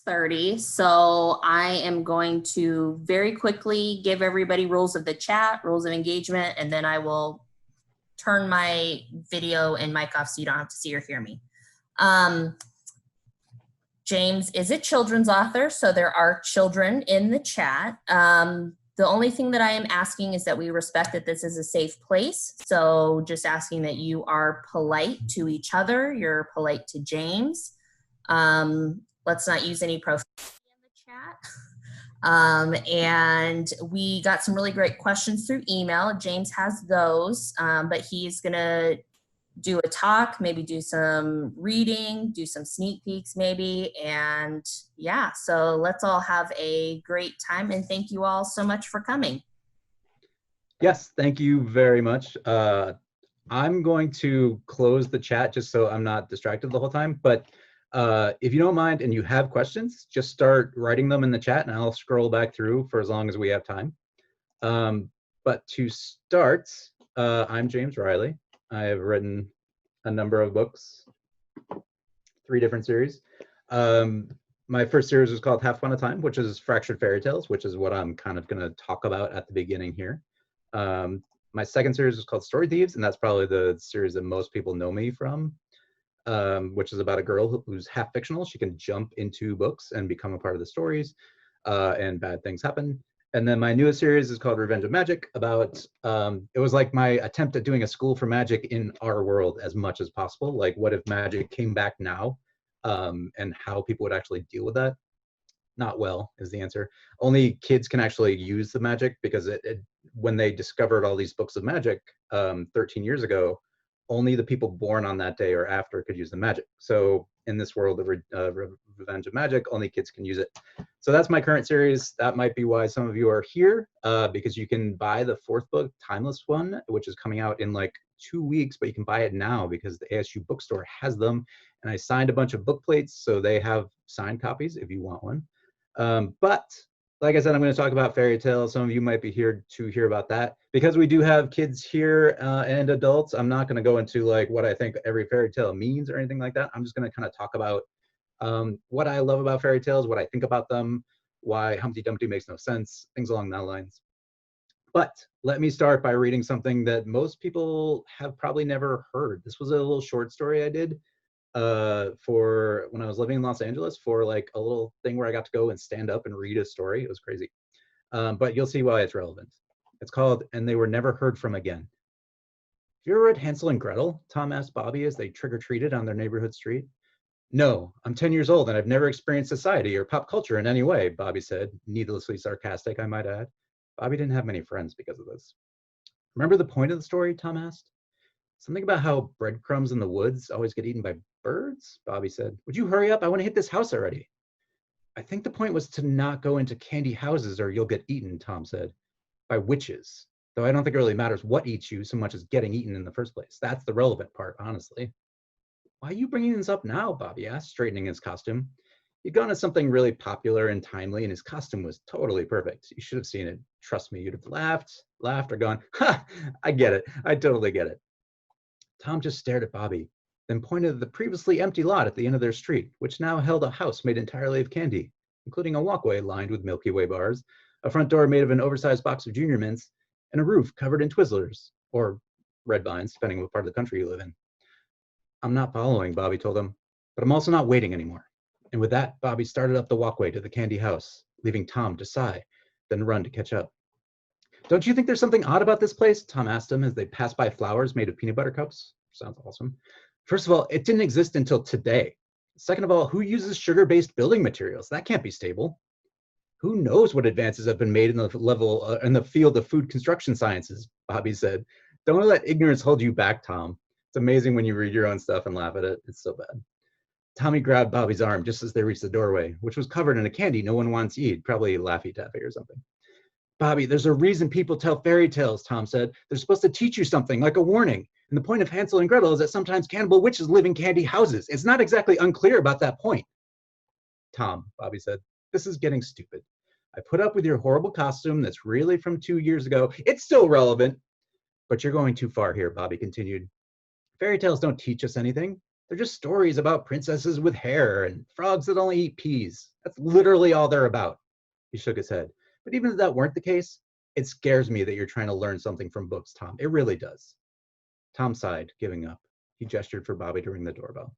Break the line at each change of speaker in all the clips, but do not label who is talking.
6:30, so I am going to very quickly give everybody rules of the chat, rules of engagement, and then I will turn my video and mic off so you don't have to see or hear me. James is a children's author, so there are children in the chat. The only thing that I am asking is that we respect that this is a safe place. So just asking that you are polite to each other. You're polite to James. Let's not use any profanity in the chat. And we got some really great questions through email. James has those, but he's gonna do a talk, maybe do some reading, do some sneak peeks maybe. And yeah, so let's all have a great time. And thank you all so much for coming.
Yes, thank you very much. I'm going to close the chat just so I'm not distracted the whole time. But if you don't mind and you have questions, just start writing them in the chat and I'll scroll back through for as long as we have time. But to start, I'm James Riley. I have written a number of books, 3 different series. My first series was called Half Fun a Time, which is Fractured Fairy Tales, which is what I'm kind of going to talk about at the beginning here. My second series was called Story Thieves, and that's probably the series that most people know me from, which is about a girl who's half fictional. She can jump into books and become a part of the stories, and bad things happen. And then my newest series is called Revenge of Magic, about, it was like my attempt at doing a school for magic in our world as much as possible. Like, what if magic came back now, and how people would actually deal with that? Not well is the answer. Only kids can actually use the magic, because when they discovered all these books of magic 13 years ago, only the people born on that day or after could use the magic. So in this world of Revenge of Magic, only kids can use it. So that's my current series. That might be why some of you are here, because you can buy the 4th book, Timeless One, which is coming out in like 2 weeks, but you can buy it now because the ASU bookstore has them. And I signed a bunch of book plates, so they have signed copies if you want one. But like I said, I'm going to talk about fairy tales. Some of you might be here to hear about that. Because we do have kids here and adults, I'm not going to go into like what I think every fairy tale means or anything like that. I'm just going to kind of talk about what I love about fairy tales, what I think about them, why Humpty Dumpty makes no sense, things along that lines. But let me start by reading something that most people have probably never heard. This was a little short story I did for when I was living in Los Angeles, for like a little thing where I got to go and stand up and read a story. It was crazy. But you'll see why it's relevant. It's called And They Were Never Heard From Again. Have you ever read Hansel and Gretel? Tom asked Bobby as they trick-or-treated on their neighborhood street. No, I'm 10 years old and I've never experienced society or pop culture in any way, Bobby said, needlessly sarcastic, I might add. Bobby didn't have many friends because of this. Remember the point of the story? Tom asked. Something about how breadcrumbs in the woods always get eaten by birds? Bobby said. Would you hurry up? I want to hit this house already. I think the point was to not go into candy houses or you'll get eaten, Tom said. By witches. Though I don't think it really matters what eats you so much as getting eaten in the first place. That's the relevant part, honestly. Why are you bringing this up now? Bobby asked, straightening his costume. He'd gone to something really popular and timely, and his costume was totally perfect. You should have seen it. Trust me, you'd have laughed, or gone, ha, I get it. I totally get it. Tom just stared at Bobby, then pointed at the previously empty lot at the end of their street, which now held a house made entirely of candy, including a walkway lined with Milky Way bars, a front door made of an oversized box of Junior Mints, and a roof covered in Twizzlers, or red vines, depending on what part of the country you live in. I'm not following, Bobby told him, but I'm also not waiting anymore. And with that, Bobby started up the walkway to the candy house, leaving Tom to sigh, then run to catch up. Don't you think there's something odd about this place? Tom asked him as they passed by flowers made of peanut butter cups. Sounds awesome. First of all, it didn't exist until today. Second of all, who uses sugar-based building materials? That can't be stable. Who knows what advances have been made in the field of food construction sciences, Bobby said. Don't let ignorance hold you back, Tom. It's amazing when you read your own stuff and laugh at it. It's so bad. Tommy grabbed Bobby's arm just as they reached the doorway, which was covered in a candy no one wants to eat, probably Laffy Taffy or something. Bobby, there's a reason people tell fairy tales, Tom said. They're supposed to teach you something, like a warning. And the point of Hansel and Gretel is that sometimes cannibal witches live in candy houses. It's not exactly unclear about that point. Tom, Bobby said, this is getting stupid. I put up with your horrible costume that's really from 2 years ago. It's still relevant. But you're going too far here, Bobby continued. Fairy tales don't teach us anything. They're just stories about princesses with hair and frogs that only eat peas. That's literally all they're about. He shook his head. But even if that weren't the case, it scares me that you're trying to learn something from books, Tom. It really does. Tom sighed, giving up. He gestured for Bobby to ring the doorbell.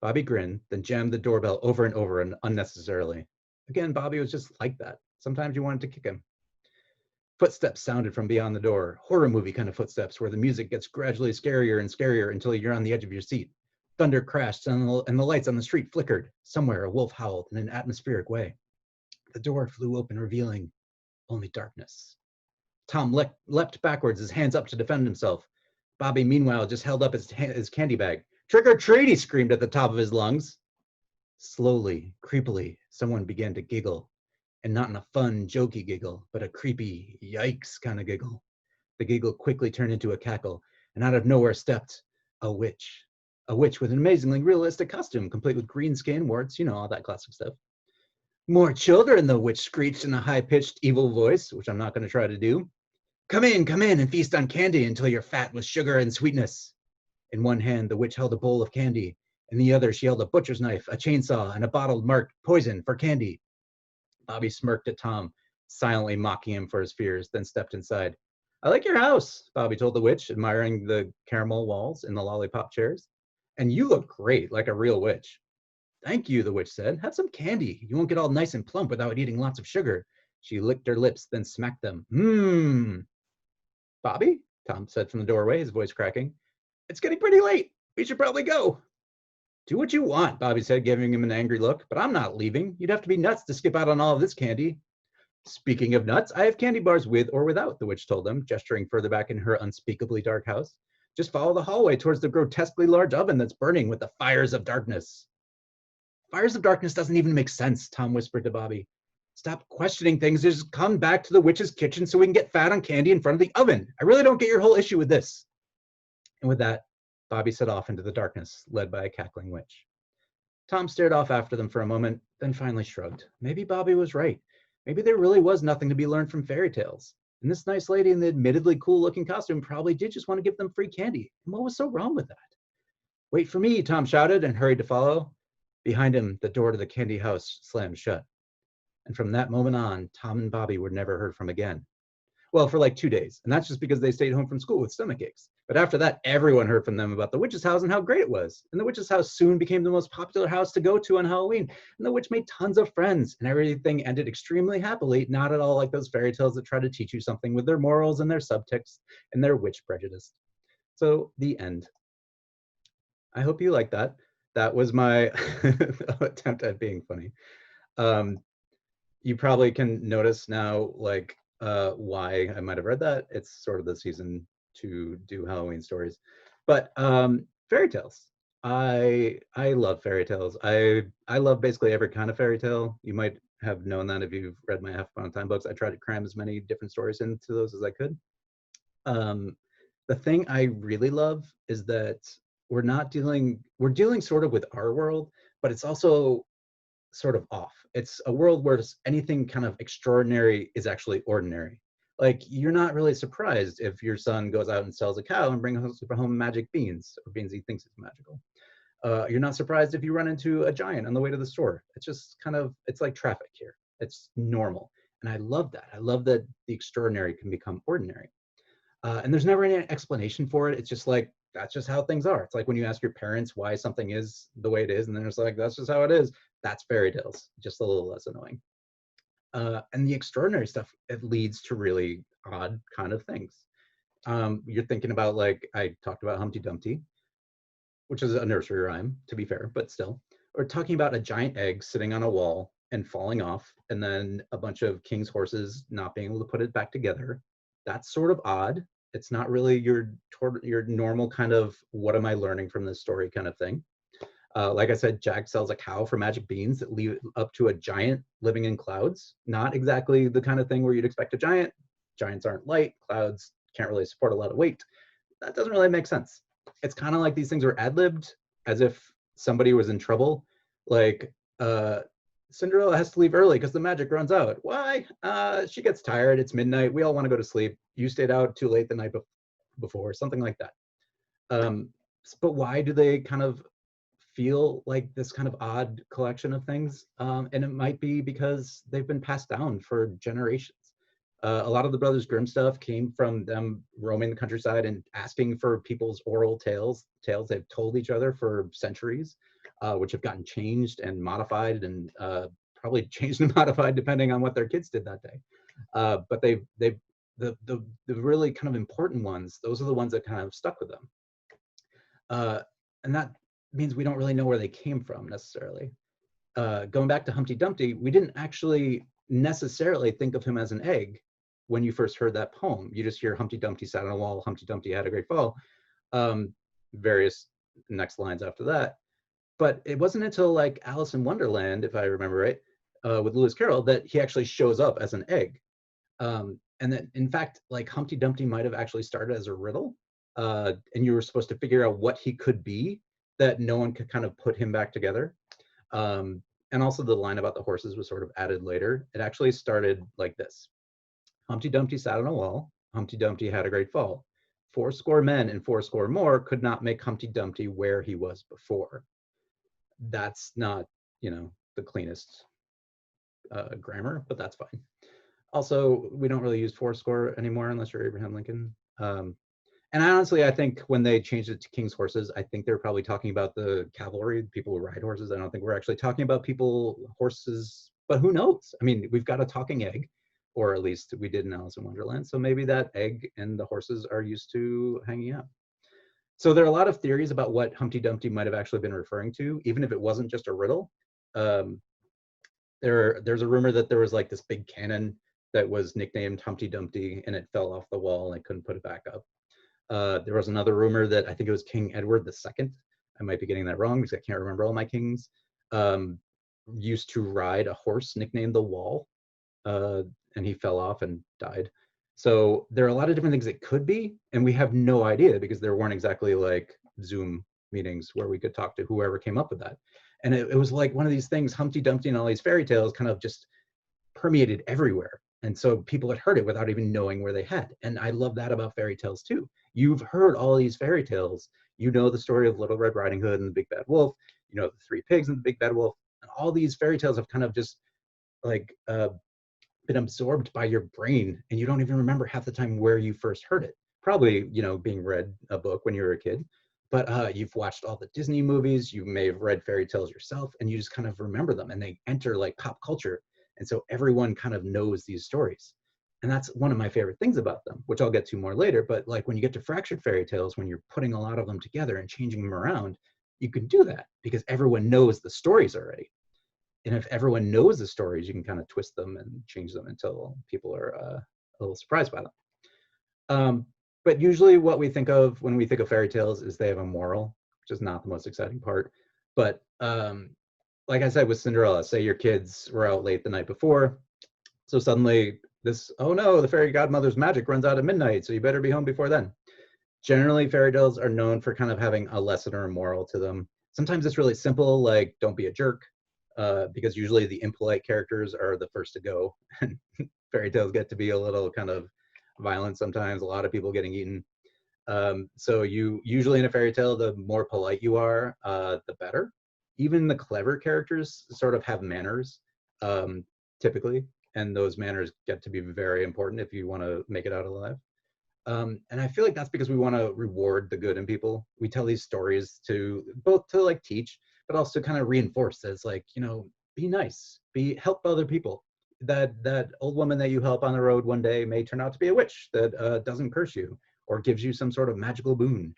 Bobby grinned, then jammed the doorbell over and over and unnecessarily. Again, Bobby was just like that. Sometimes you wanted to kick him. Footsteps sounded from beyond the door, horror movie kind of footsteps where the music gets gradually scarier and scarier until you're on the edge of your seat. Thunder crashed and the lights on the street flickered. Somewhere a wolf howled in an atmospheric way. The door flew open, revealing only darkness. Tom leapt backwards, his hands up to defend himself. Bobby, meanwhile, just held up his candy bag. Trick or treat, he screamed at the top of his lungs. Slowly, creepily, someone began to giggle. And not in a fun, jokey giggle, but a creepy, yikes kind of giggle. The giggle quickly turned into a cackle, and out of nowhere stepped a witch. A witch with an amazingly realistic costume, complete with green skin, warts, all that classic stuff. More children, the witch screeched in a high-pitched, evil voice, which I'm not going to try to do. Come in, and feast on candy until you're fat with sugar and sweetness. In one hand, the witch held a bowl of candy. In the other, she held a butcher's knife, a chainsaw, and a bottle marked poison for candy. Bobby smirked at Tom, silently mocking him for his fears, then stepped inside. I like your house, Bobby told the witch, admiring the caramel walls and the lollipop chairs. And you look great, like a real witch. Thank you, the witch said. Have some candy. You won't get all nice and plump without eating lots of sugar. She licked her lips, then smacked them. Bobby, Tom said from the doorway, his voice cracking. It's getting pretty late. We should probably go. Do what you want, Bobby said, giving him an angry look, but I'm not leaving. You'd have to be nuts to skip out on all of this candy. Speaking of nuts, I have candy bars with or without, the witch told them, gesturing further back in her unspeakably dark house. Just follow the hallway towards the grotesquely large oven that's burning with the fires of darkness. Fires of darkness doesn't even make sense, Tom whispered to Bobby. Stop questioning things. Just come back to the witch's kitchen so we can get fat on candy in front of the oven. I really don't get your whole issue with this. And with that, Bobby set off into the darkness, led by a cackling witch. Tom stared off after them for a moment, then finally shrugged. Maybe Bobby was right. Maybe there really was nothing to be learned from fairy tales. And this nice lady in the admittedly cool-looking costume probably did just want to give them free candy. And what was so wrong with that? Wait for me, Tom shouted and hurried to follow. Behind him, the door to the candy house slammed shut. And from that moment on, Tom and Bobby were never heard from again. Well, for like 2 days. And that's just because they stayed home from school with stomach aches. But after that, everyone heard from them about the witch's house and how great it was. And the witch's house soon became the most popular house to go to on Halloween. And the witch made tons of friends. And everything ended extremely happily, not at all like those fairy tales that try to teach you something with their morals and their subtext and their witch prejudice. So, the end. I hope you like that. That was my attempt at being funny. You probably can notice now, like, why I might have read that. It's sort of the season to do Halloween stories. But fairy tales. I love fairy tales. I love basically every kind of fairy tale. You might have known that if you've read my Half Upon a Time books. I tried to cram as many different stories into those as I could. The thing I really love is that we're dealing sort of with our world, but it's also sort of off. It's a world where anything kind of extraordinary is actually ordinary. Like, you're not really surprised if your son goes out and sells a cow and brings home magic beans, or beans he thinks is magical. You're not surprised if you run into a giant on the way to the store. It's just kind of, it's like traffic here. It's normal. And I love that. I love that the extraordinary can become ordinary. And there's never any explanation for it. It's just like, that's just how things are. It's like when you ask your parents why something is the way it is, and then it's like, that's just how it is. That's fairy tales, just a little less annoying. And the extraordinary stuff, it leads to really odd kind of things. You're thinking about, like, I talked about Humpty Dumpty, which is a nursery rhyme, to be fair, but still. Or talking about a giant egg sitting on a wall and falling off, and then a bunch of king's horses not being able to put it back together. That's sort of odd. It's not really your normal kind of, what am I learning from this story kind of thing. Like I said, Jack sells a cow for magic beans that lead up to a giant living in clouds. Not exactly the kind of thing where you'd expect a giant. Giants aren't light. Clouds can't really support a lot of weight. That doesn't really make sense. It's kind of like these things are ad-libbed, as if somebody was in trouble. Like, Cinderella has to leave early because the magic runs out. Why? She gets tired. It's midnight. We all want to go to sleep. You stayed out too late the night before, something like that. But why do they kind of feel like this kind of odd collection of things. And it might be because they've been passed down for generations. A lot of the Brothers Grimm stuff came from them roaming the countryside and asking for people's oral tales they've told each other for centuries, which have gotten changed and modified and probably changed and modified depending on what their kids did that day. But the really kind of important ones, those are the ones that kind of stuck with them. And that means we don't really know where they came from necessarily. Going back to Humpty Dumpty, we didn't actually necessarily think of him as an egg when you first heard that poem. You just hear Humpty Dumpty sat on a wall, Humpty Dumpty had a great fall, various next lines after that. But it wasn't until like Alice in Wonderland, if I remember right, with Lewis Carroll, that he actually shows up as an egg. And then, in fact, like Humpty Dumpty might have actually started as a riddle, and you were supposed to figure out what he could be, that no one could kind of put him back together. And also the line about the horses was sort of added later. It actually started like this. Humpty Dumpty sat on a wall. Humpty Dumpty had a great fall. 80 men and 80 more could not make Humpty Dumpty where he was before. That's not, the cleanest grammar, but that's fine. Also, we don't really use 80 anymore unless you're Abraham Lincoln. And honestly, I think when they changed it to king's horses, I think they're probably talking about the cavalry, people who ride horses. I don't think we're actually talking about horses, but who knows? I mean, we've got a talking egg, or at least we did in Alice in Wonderland. So maybe that egg and the horses are used to hanging out. So there are a lot of theories about what Humpty Dumpty might have actually been referring to, even if it wasn't just a riddle. There's a rumor that there was like this big cannon that was nicknamed Humpty Dumpty, and it fell off the wall and I couldn't put it back up. There was another rumor that I think it was King Edward II. I might be getting that wrong because I can't remember all my kings. Used to ride a horse nicknamed the Wall, and he fell off and died. So there are a lot of different things it could be, and we have no idea because there weren't exactly like Zoom meetings where we could talk to whoever came up with that. And it was like one of these things, Humpty Dumpty and all these fairy tales kind of just permeated everywhere. And so people had heard it without even knowing where they had. And I love that about fairy tales too. You've heard all these fairy tales. You know the story of Little Red Riding Hood and the Big Bad Wolf. You know the Three Pigs and the Big Bad Wolf. And all these fairy tales have kind of just like been absorbed by your brain, and you don't even remember half the time where you first heard it. Probably, being read a book when you were a kid. But you've watched all the Disney movies. You may have read fairy tales yourself, and you just kind of remember them, and they enter like pop culture. And so everyone kind of knows these stories. And that's one of my favorite things about them, which I'll get to more later. But like when you get to fractured fairy tales, when you're putting a lot of them together and changing them around, you can do that because everyone knows the stories already. And if everyone knows the stories, you can kind of twist them and change them until people are a little surprised by them. But usually what we think of when we think of fairy tales is they have a moral, which is not the most exciting part. But like I said with Cinderella, say your kids were out late the night before. So suddenly oh no, the fairy godmother's magic runs out at midnight, so you better be home before then. Generally, fairy tales are known for kind of having a lesson or a moral to them. Sometimes it's really simple, like don't be a jerk, because usually the impolite characters are the first to go. And fairy tales get to be a little kind of violent sometimes, a lot of people getting eaten. So you usually in a fairy tale, the more polite you are, the better. Even the clever characters sort of have manners, typically, and those manners get to be very important if you want to make it out alive. And I feel like that's because we want to reward the good in people. We tell these stories to both to like teach, but also kind of reinforce that it's like, be nice, help other people. That old woman that you help on the road one day may turn out to be a witch that doesn't curse you or gives you some sort of magical boon.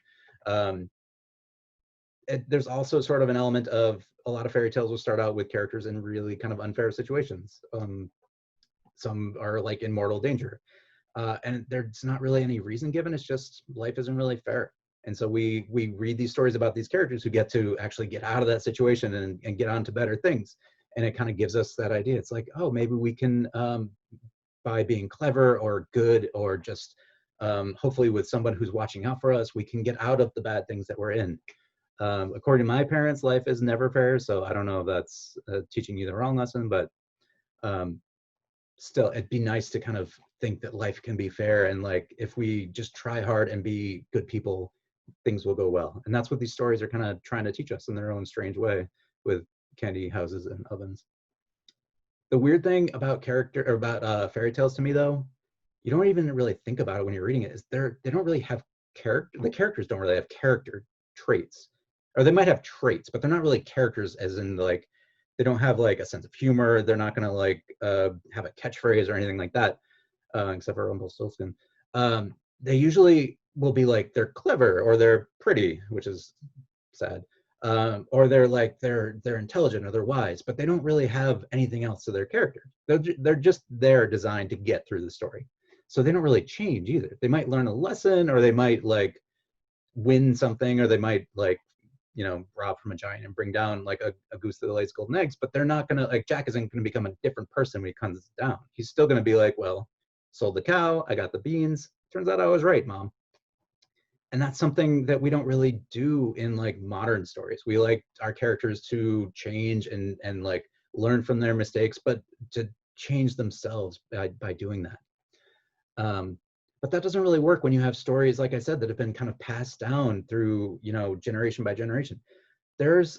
There's also sort of an element of a lot of fairy tales will start out with characters in really kind of unfair situations. Some are like in mortal danger. And there's not really any reason given. It's just life isn't really fair. And so we read these stories about these characters who get to actually get out of that situation and get on to better things. And it kind of gives us that idea. It's like, oh, maybe we can, by being clever or good or just hopefully with someone who's watching out for us, we can get out of the bad things that we're in. According to my parents, life is never fair. So I don't know if that's teaching you the wrong lesson, but still, it'd be nice to kind of think that life can be fair. And like, if we just try hard and be good people, things will go well. And that's what these stories are kind of trying to teach us in their own strange way with candy houses and ovens. The weird thing about fairy tales to me, though, you don't even really think about it when you're reading it, is they don't really have character. The characters don't really have character traits, or they might have traits, but they're not really characters, as in like they don't have like a sense of humor. They're not gonna like have a catchphrase or anything like that, except for Rumpelstiltskin. They usually will be like they're clever or they're pretty, which is sad, or they're intelligent or they're wise, but they don't really have anything else to their character. They're just there designed to get through the story, so they don't really change either. They might learn a lesson, or they might like win something, or they might like rob from a giant and bring down like a goose that lays golden eggs. But they're not gonna like Jack isn't gonna become a different person when he comes down. He's still gonna be like, well, sold the cow, I got the beans. Turns out I was right, Mom. And that's something that we don't really do in like modern stories. We like our characters to change and like learn from their mistakes, but to change themselves by doing that. But that doesn't really work when you have stories, like I said, that have been kind of passed down through generation by generation. There's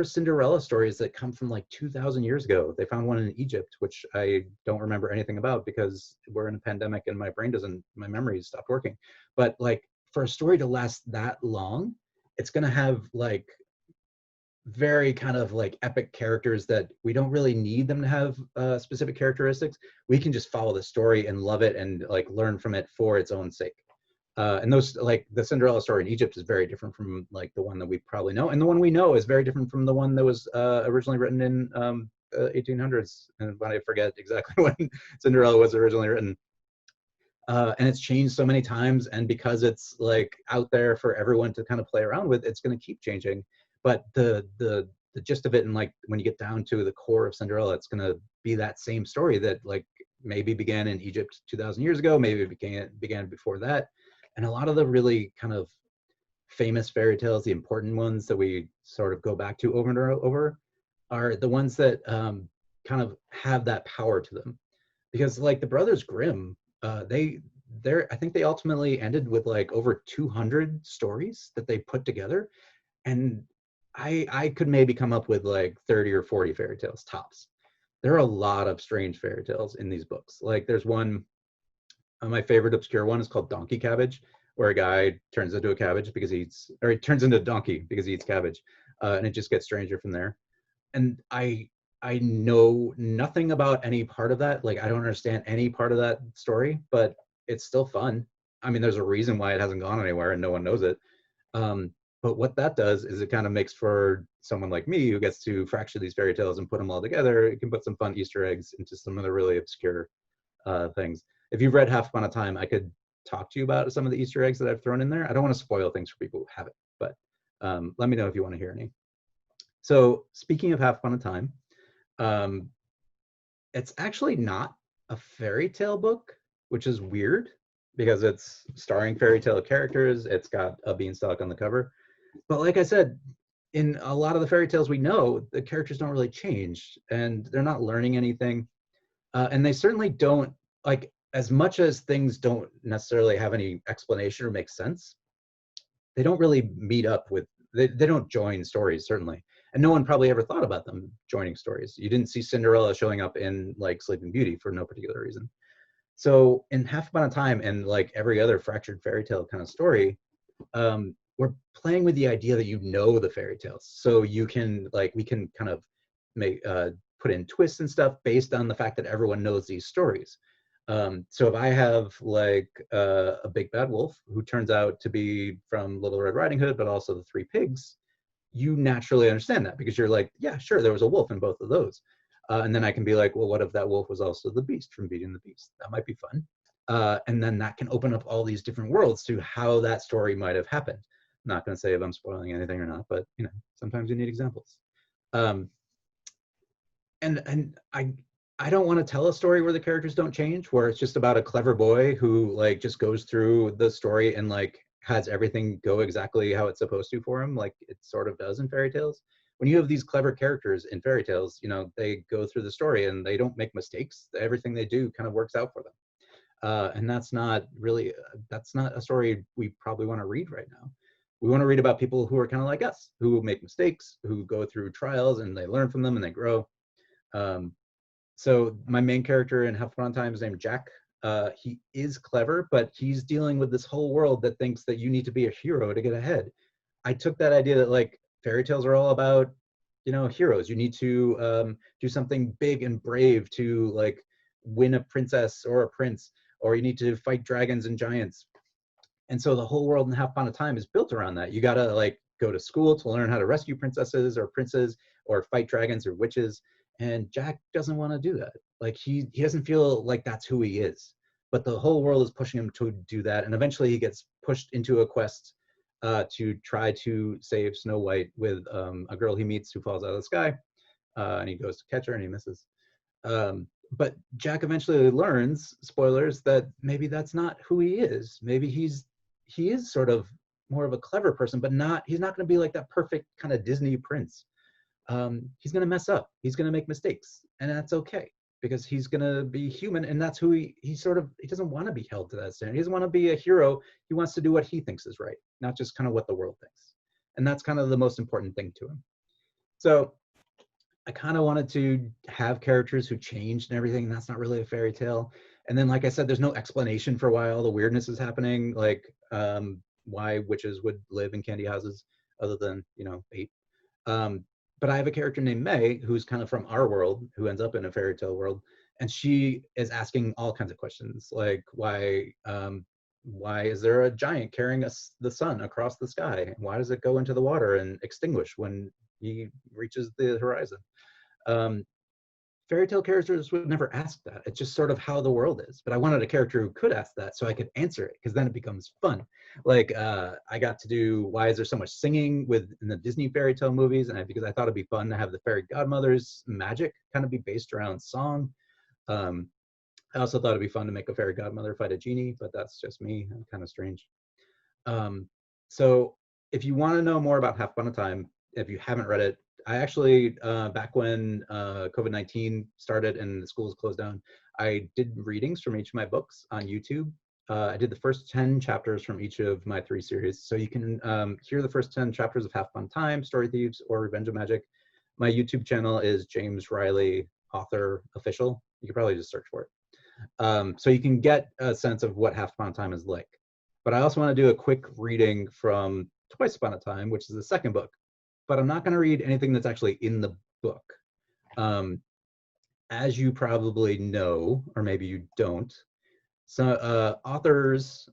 Cinderella stories that come from like 2,000 years ago. They found one in Egypt, which I don't remember anything about because we're in a pandemic and my memory stopped working. But like for a story to last that long, it's gonna have like very kind of like epic characters that we don't really need them to have specific characteristics. We can just follow the story and love it and like learn from it for its own sake. And those, like the Cinderella story in Egypt, is very different from like the one that we probably know, and the one we know is very different from the one that was originally written in 1800s. And I forget exactly when Cinderella was originally written. And it's changed so many times, and because it's like out there for everyone to kind of play around with, it's going to keep changing. But the gist of it, and like when you get down to the core of Cinderella, it's going to be that same story that like maybe began in Egypt 2,000 years ago, maybe it began before that. And a lot of the really kind of famous fairy tales, the important ones that we sort of go back to over and over, are the ones that kind of have that power to them. Because like the Brothers Grimm, I think they ultimately ended with like over 200 stories that they put together, and I could maybe come up with like 30 or 40 fairy tales tops. There are a lot of strange fairy tales in these books. Like there's one, my favorite obscure one is called Donkey Cabbage, where a guy turns into a cabbage because he turns into a donkey because he eats cabbage, and it just gets stranger from there. And I know nothing about any part of that. Like I don't understand any part of that story, but it's still fun. I mean, there's a reason why it hasn't gone anywhere and no one knows it. But what that does is it kind of makes for someone like me who gets to fracture these fairy tales and put them all together. It can put some fun Easter eggs into some of the really obscure things. If you've read Half Upon a Time, I could talk to you about some of the Easter eggs that I've thrown in there. I don't want to spoil things for people who haven't, but let me know if you want to hear any. So speaking of Half Upon a Time, it's actually not a fairy tale book, which is weird because it's starring fairy tale characters. It's got a beanstalk on the cover. But like I said, in a lot of the fairy tales we know, the characters don't really change and they're not learning anything. And they certainly don't, like, as much as things don't necessarily have any explanation or make sense, they don't really meet up with, they don't join stories, certainly. And no one probably ever thought about them joining stories. You didn't see Cinderella showing up in like Sleeping Beauty for no particular reason. So in Half Upon a Time and like every other fractured fairy tale kind of story, we're playing with the idea that you know the fairy tales. So you can like, we can kind of make, put in twists and stuff based on the fact that everyone knows these stories. So if I have like a big bad wolf who turns out to be from Little Red Riding Hood, but also the Three Pigs, you naturally understand that because you're like, yeah, sure, there was a wolf in both of those. And then I can be like, well, what if that wolf was also the beast from Beauty and the Beast? That might be fun. And then that can open up all these different worlds to how that story might have happened. I'm not going to say if I'm spoiling anything or not, but you know, sometimes you need examples. And I don't want to tell a story where the characters don't change, where it's just about a clever boy who like just goes through the story and like has everything go exactly how it's supposed to for him, like it sort of does in fairy tales. When you have these clever characters in fairy tales, you know, they go through the story and they don't make mistakes. Everything they do kind of works out for them. And that's not really, that's not a story we probably want to read right now. We want to read about people who are kind of like us, who make mistakes, who go through trials and they learn from them and they grow. So my main character in Half Fun Time is named Jack. He is clever, but he's dealing with this whole world that thinks that you need to be a hero to get ahead. I took that idea that like fairy tales are all about, you know, heroes. You need to do something big and brave to like win a princess or a prince, or you need to fight dragons and giants. And so the whole world in Half Upon a Time is built around that. You gotta like go to school to learn how to rescue princesses or princes or fight dragons or witches. And Jack doesn't want to do that. Like he doesn't feel like that's who he is. But the whole world is pushing him to do that. And eventually he gets pushed into a quest to try to save Snow White with a girl he meets who falls out of the sky. And he goes to catch her and he misses. But Jack eventually learns, spoilers, that maybe that's not who he is. Maybe he is sort of more of a clever person, but he's not going to be like that perfect kind of Disney prince. He's going to mess up. He's going to make mistakes, and that's okay because he's going to be human, and that's who he doesn't want to be held to that standard. He doesn't want to be a hero. He wants to do what he thinks is right, not just kind of what the world thinks. And that's kind of the most important thing to him. So I kind of wanted to have characters who changed and everything, and that's not really a fairy tale. And then, like I said, there's no explanation for why all the weirdness is happening, like why witches would live in candy houses, other than, you know, bait. But I have a character named May who's kind of from our world, who ends up in a fairy tale world, and she is asking all kinds of questions, like why is there a giant carrying the sun across the sky? And why does it go into the water and extinguish when he reaches the horizon? Fairy tale characters would never ask that. It's just sort of how the world is. But I wanted a character who could ask that so I could answer it, because then it becomes fun. Like I got to do why is there so much singing in the Disney fairy tale movies, and because I thought it'd be fun to have the fairy godmother's magic kind of be based around song. I also thought it'd be fun to make a fairy godmother fight a genie, but that's just me. I'm kind of strange. So if you want to know more about Half Fun Time, if you haven't read it, I actually, back when COVID-19 started and the schools closed down, I did readings from each of my books on YouTube. I did the first 10 chapters from each of my 3 series. So you can hear the first 10 chapters of Half Fun Time, Story Thieves, or Revenge of Magic. My YouTube channel is James Riley Author Official. You can probably just search for it. So you can get a sense of what Half Fun Time is like. But I also want to do a quick reading from Twice Upon a Time, which is the second book. But I'm not going to read anything that's actually in the book. As you probably know, or maybe you don't, so authors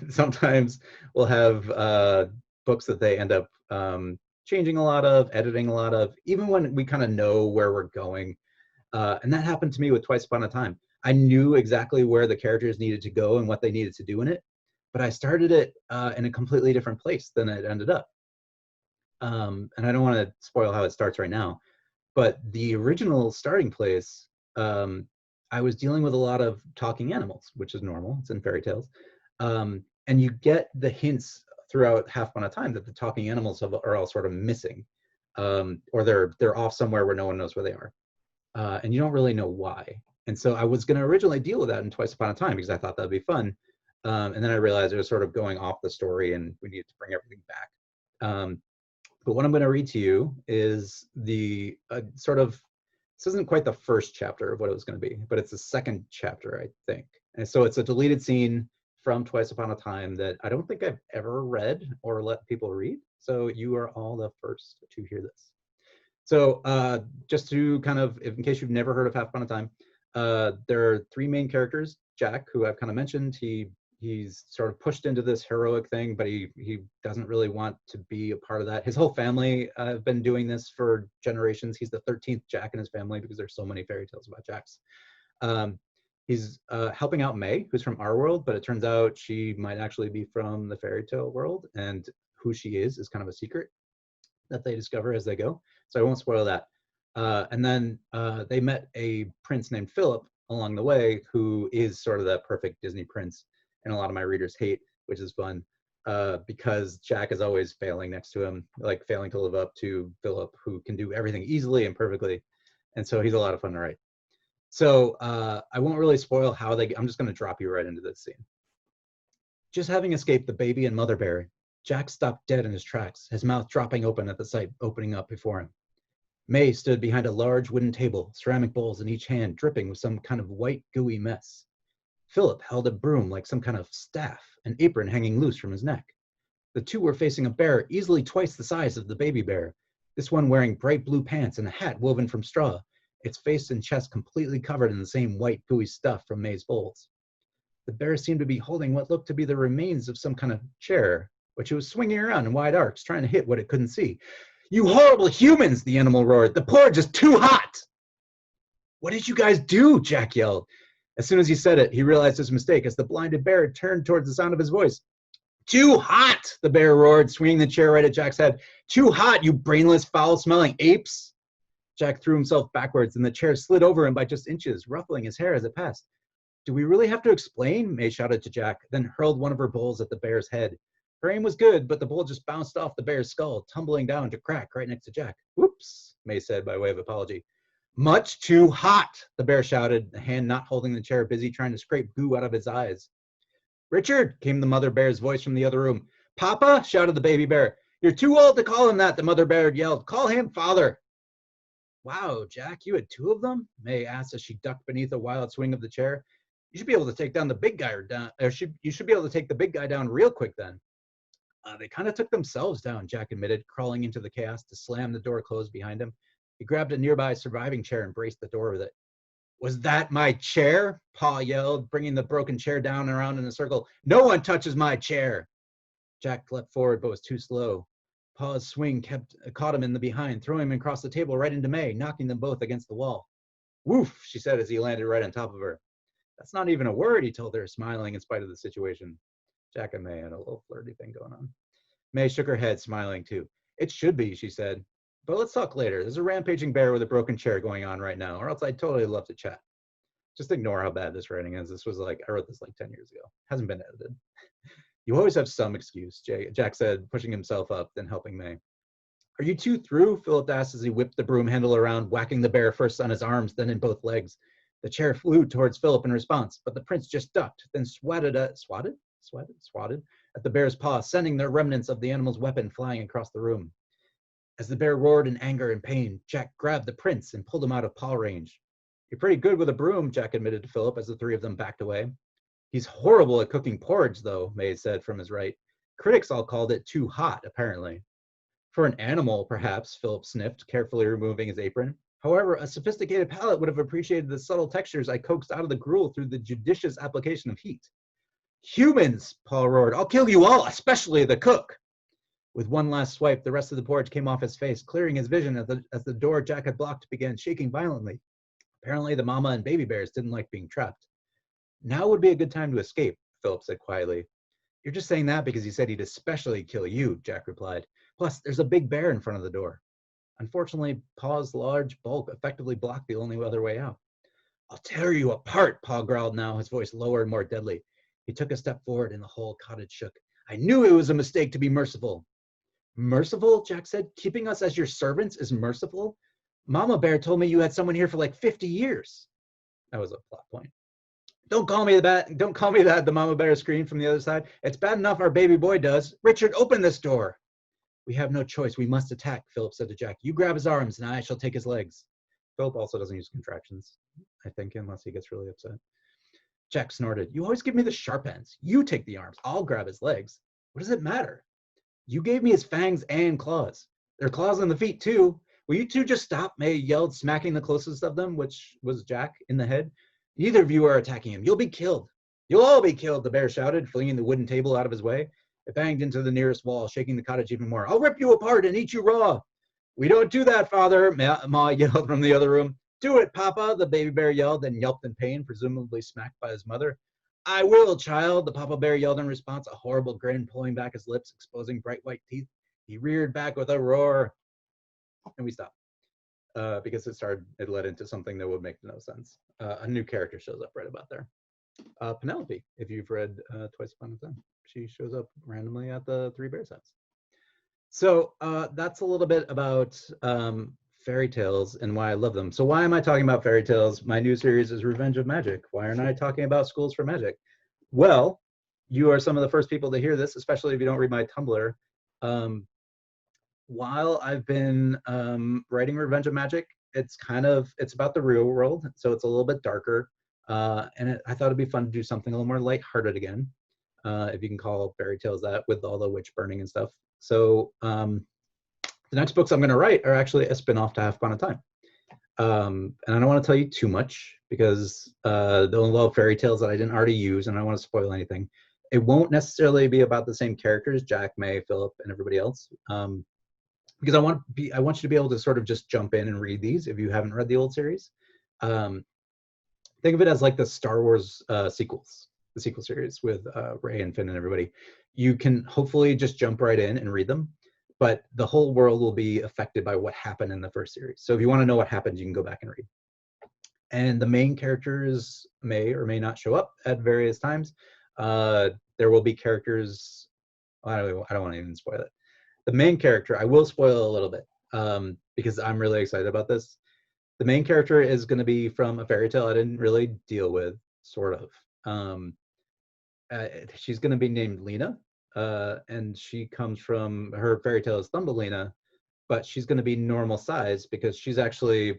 sometimes will have books that they end up changing a lot of, editing a lot of, even when we kind of know where we're going. And that happened to me with Twice Upon a Time. I knew exactly where the characters needed to go and what they needed to do in it, but I started it in a completely different place than it ended up. And I don't want to spoil how it starts right now, but the original starting place, I was dealing with a lot of talking animals, which is normal. It's in fairy tales. And you get the hints throughout Half Upon a Time that the talking animals are all sort of missing, or they're off somewhere where no one knows where they are. And you don't really know why. And so I was going to originally deal with that in Twice Upon a Time because I thought that'd be fun. And then I realized it was sort of going off the story and we needed to bring everything back. But what I'm going to read to you is the this isn't quite the first chapter of what it was going to be, but it's the second chapter, I think. And so it's a deleted scene from Twice Upon a Time that I don't think I've ever read or let people read. So you are all the first to hear this. So just to kind of, in case you've never heard of Half Upon a Time, there are 3 main characters. Jack, who I've kind of mentioned, he's sort of pushed into this heroic thing, but he doesn't really want to be a part of that. His whole family have been doing this for generations. He's the 13th Jack in his family because there's so many fairy tales about Jacks. He's helping out May, who's from our world, but it turns out she might actually be from the fairy tale world, and who she is kind of a secret that they discover as they go. So I won't spoil that. And then they met a prince named Philip along the way, who is sort of that perfect Disney prince. And a lot of my readers hate, which is fun, because Jack is always failing next to him, like failing to live up to Philip, who can do everything easily and perfectly. And so he's a lot of fun to write. So I won't really spoil how I'm just going to drop you right into this scene. Just having escaped the baby and mother bear, Jack stopped dead in his tracks, his mouth dropping open at the sight opening up before him. May stood behind a large wooden table, ceramic bowls in each hand dripping with some kind of white, gooey mess. Philip held a broom like some kind of staff, an apron hanging loose from his neck. The two were facing a bear easily twice the size of the baby bear, this one wearing bright blue pants and a hat woven from straw, its face and chest completely covered in the same white, gooey stuff from May's bowls. The bear seemed to be holding what looked to be the remains of some kind of chair, which it was swinging around in wide arcs, trying to hit what it couldn't see. "You horrible humans," the animal roared. "The porridge is too hot." "What did you guys do?" Jack yelled. As soon as he said it, he realized his mistake as the blinded bear turned towards the sound of his voice. "Too hot," the bear roared, swinging the chair right at Jack's head. "Too hot, you brainless, foul-smelling apes." Jack threw himself backwards, and the chair slid over him by just inches, ruffling his hair as it passed. "Do we really have to explain?" May shouted to Jack, then hurled one of her bowls at the bear's head. Her aim was good, but the bowl just bounced off the bear's skull, tumbling down to crack right next to Jack. "Whoops," May said by way of apology. "Much too hot," the bear shouted, a hand not holding the chair, busy trying to scrape goo out of his eyes. "Richard," came the mother bear's voice from the other room. "Papa," shouted the baby bear. "You're too old to call him that," the mother bear yelled. "Call him father." "Wow, Jack, you had two of them?" May asked as she ducked beneath a wild swing of the chair. "You should be able to take down the big guy you should be able to take the big guy down real quick then." They kind of took themselves down," Jack admitted, crawling into the chaos to slam the door closed behind him. He grabbed a nearby surviving chair and braced the door with it. "Was that my chair?" Pa yelled, bringing the broken chair down and around in a circle. "No one touches my chair." Jack leapt forward, but was too slow. Pa's swing caught him in the behind, throwing him across the table right into May, knocking them both against the wall. "Woof," she said as he landed right on top of her. "That's not even a word," he told her, smiling in spite of the situation. Jack and May had a little flirty thing going on. May shook her head, smiling too. "It should be," she said. "But let's talk later. There's a rampaging bear with a broken chair going on right now, or else I'd totally love to chat." Just ignore how bad this writing is. This was like, I wrote this like 10 years ago. Hasn't been edited. "You always have some excuse," Jack said, pushing himself up, then helping May. "Are you two through?" Philip asked as he whipped the broom handle around, whacking the bear first on his arms, then in both legs. The chair flew towards Philip in response, but the prince just ducked, then swatted at the bear's paw, sending the remnants of the animal's weapon flying across the room. As the bear roared in anger and pain, Jack grabbed the prince and pulled him out of paw range. "You're pretty good with a broom," Jack admitted to Philip as the three of them backed away. "He's horrible at cooking porridge, though," May said from his right. "Critics all called it too hot, apparently." "For an animal, perhaps," Philip sniffed, carefully removing his apron. "However, a sophisticated palate would have appreciated the subtle textures I coaxed out of the gruel through the judicious application of heat." "Humans," Paul roared. "I'll kill you all, especially the cook." With one last swipe, the rest of the porridge came off his face, clearing his vision as the door Jack had blocked began shaking violently. Apparently, the mama and baby bears didn't like being trapped. "Now would be a good time to escape," Philip said quietly. "You're just saying that because he said he'd especially kill you," Jack replied. "Plus, there's a big bear in front of the door." Unfortunately, Pa's large bulk effectively blocked the only other way out. "I'll tear you apart," Pa growled now, his voice lower and more deadly. He took a step forward and the whole cottage shook. "I knew it was a mistake to be merciful." "Merciful?" Jack said. "Keeping us as your servants is merciful? Mama Bear told me you had someone here for like 50 years. That was a plot point. Don't call me that, the Mama Bear screamed from the other side. "It's bad enough our baby boy does. Richard, open this door." "We have no choice. We must attack," Philip said to Jack. "You grab his arms and I shall take his legs." Philip also doesn't use contractions, I think, unless he gets really upset. Jack snorted. "You always give me the sharp ends. You take the arms. I'll grab his legs. What does it matter? You gave me his fangs and claws. There are claws on the feet, too. Will you two just stop?" May yelled, smacking the closest of them, which was Jack, in the head. "Neither of you are attacking him. You'll be killed." "You'll all be killed," the bear shouted, flinging the wooden table out of his way. It banged into the nearest wall, shaking the cottage even more. "I'll rip you apart and eat you raw." "We don't do that, Father," Ma yelled from the other room. "Do it, Papa," the baby bear yelled, then yelped in pain, presumably smacked by his mother. "I will, child," the papa bear yelled in response, a horrible grin pulling back his lips, exposing bright white teeth. He reared back with a roar. And we stopped. Because it led into something that would make no sense. A new character shows up right about there. Penelope, if you've read Twice Upon a Time. She shows up randomly at the Three Bears house. So that's a little bit about fairy tales and why I love them. So why am I talking about fairy tales? My new series is Revenge of Magic. Why aren't I talking about schools for magic? Well, you are some of the first people to hear this, especially if you don't read my Tumblr. While I've been writing Revenge of Magic, it's about the real world, so it's a little bit darker. And I thought it'd be fun to do something a little more lighthearted again, if you can call fairy tales that, with all the witch burning and stuff. So the next books I'm going to write are actually a spin-off to Half Upon a Time. And I don't want to tell you too much because they'll involve fairy tales that I didn't already use, and I don't want to spoil anything. It won't necessarily be about the same characters, Jack, May, Philip, and everybody else. Because I want you to be able to sort of just jump in and read these if you haven't read the old series. Think of it as like the Star Wars sequels, the sequel series with Rey and Finn and everybody. You can hopefully just jump right in and read them, but the whole world will be affected by what happened in the first series. So if you want to know what happened, you can go back and read. And the main characters may or may not show up at various times. There will be characters, I don't want to even spoil it. The main character, I will spoil a little bit because I'm really excited about this. The main character is going to be from a fairy tale I didn't really deal with, sort of. She's going to be named Lena, and she comes from, her fairy tale is Thumbelina, but she's going to be normal size because she's actually,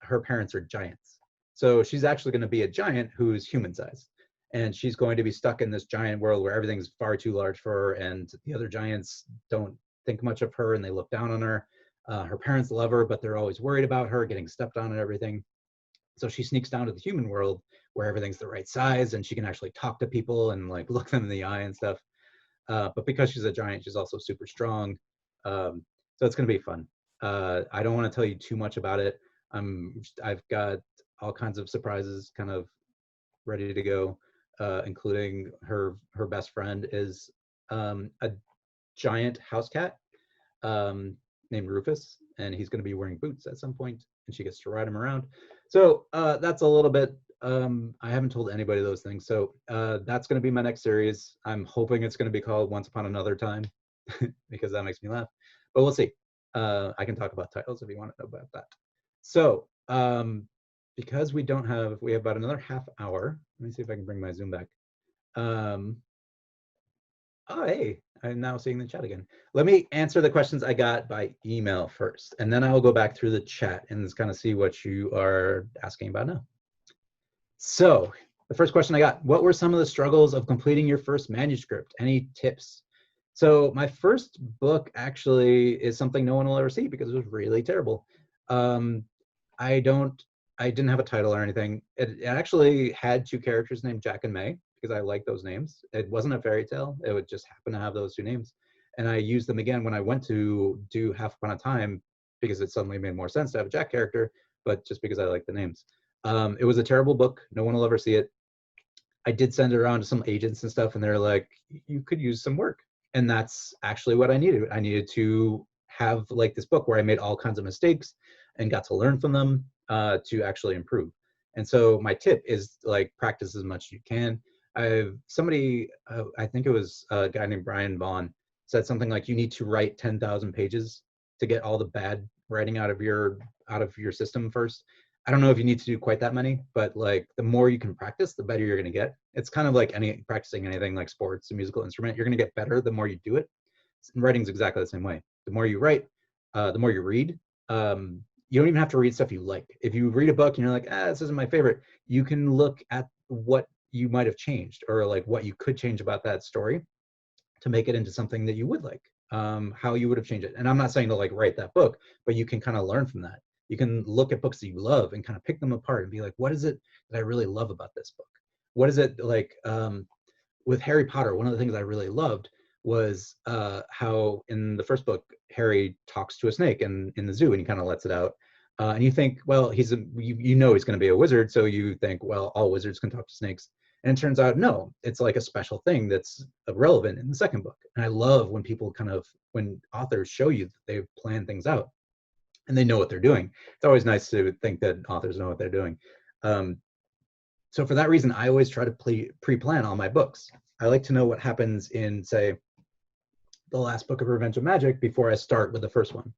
her parents are giants. So she's actually going to be a giant who's human size. And she's going to be stuck in this giant world where everything's far too large for her, and the other giants don't think much of her and they look down on her. Her parents love her, but they're always worried about her getting stepped on and everything. So she sneaks down to the human world where everything's the right size and she can actually talk to people and like look them in the eye and stuff. But because she's a giant, she's also super strong. So it's going to be fun. I don't want to tell you too much about it. I've got all kinds of surprises kind of ready to go, including her best friend is a giant house cat named Rufus, and he's going to be wearing boots at some point, and she gets to ride him around. So that's a little bit, I haven't told anybody those things. So that's going to be my next series. I'm hoping it's going to be called Once Upon Another Time because that makes me laugh, but we'll see. I can talk about titles if you want to know about that. So because we have about another half hour. Let me see if I can bring my Zoom back. Oh, hey, I'm now seeing the chat again. Let me answer the questions I got by email first, and then I'll go back through the chat and just kind of see what you are asking about now. So the first question I got, what were some of the struggles of completing your first manuscript? Any tips? So my first book actually is something no one will ever see because it was really terrible. I didn't have a title or anything. It actually had two characters named Jack and May because I like those names. It wasn't a fairy tale. It would just happen to have those two names. And I used them again when I went to do Half Upon a Time because it suddenly made more sense to have a Jack character, but just because I like the names. It was a terrible book. No one will ever see it. I did send it around to some agents and stuff, and they're like, you could use some work. And that's actually what I needed. I needed to have like this book where I made all kinds of mistakes and got to learn from them to actually improve. And so my tip is like practice as much as you can. Somebody, I think it was a guy named Brian Vaughn, said something like you need to write 10,000 pages to get all the bad writing out of your system first. I don't know if you need to do quite that many, but like the more you can practice, the better you're going to get. It's kind of like practicing anything like sports, a musical instrument. You're going to get better the more you do it. And writing's exactly the same way. The more you write, the more you read. You don't even have to read stuff you like. If you read a book and you're like, this isn't my favorite, you can look at what you might have changed or like what you could change about that story to make it into something that you would like, how you would have changed it. And I'm not saying to like write that book, but you can kind of learn from that. You can look at books that you love and kind of pick them apart and be like, what is it that I really love about this book? What is it like with Harry Potter? One of the things I really loved was how in the first book, Harry talks to a snake in the zoo and he kind of lets it out. And you think, well, you know he's going to be a wizard. So you think, well, all wizards can talk to snakes. And it turns out, no, it's like a special thing that's relevant in the second book. And I love when when authors show you that they've planned things out and they know what they're doing. It's always nice to think that authors know what they're doing. So for that reason, I always try to pre-plan all my books. I like to know what happens in, say, the last book of Revenge of Magic before I start with the first one.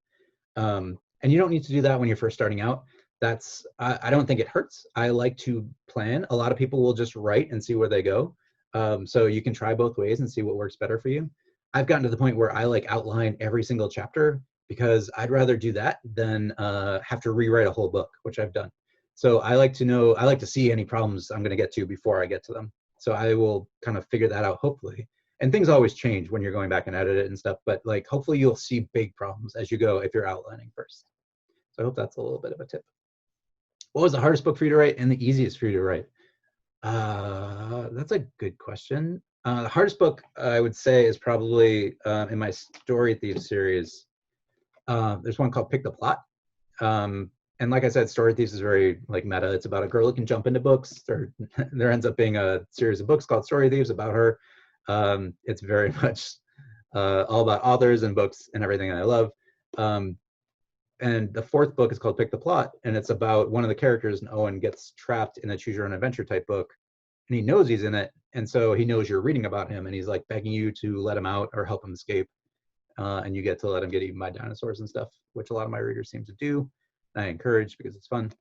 And you don't need to do that when you're first starting out. I don't think it hurts. I like to plan. A lot of people will just write and see where they go. So you can try both ways and see what works better for you. I've gotten to the point where I like outline every single chapter because I'd rather do that than have to rewrite a whole book, which I've done. So I like to see any problems I'm going to get to before I get to them. So I will kind of figure that out, hopefully. And things always change when you're going back and edit it and stuff, but like hopefully you'll see big problems as you go if you're outlining first. So I hope that's a little bit of a tip. What was the hardest book for you to write and the easiest for you to write? That's a good question. The hardest book I would say is probably in my Story Thieves series. There's one called Pick the Plot. And like I said, Story Thieves is very like meta. It's about a girl who can jump into books. There ends up being a series of books called Story Thieves about her. It's very much all about authors and books and everything I love. And the fourth book is called Pick the Plot, and it's about one of the characters, and Owen gets trapped in a choose your own adventure type book, and he knows he's in it, and so he knows you're reading about him, and he's like begging you to let him out or help him escape, and you get to let him get eaten by dinosaurs and stuff, which a lot of my readers seem to do, and I encourage because it's fun.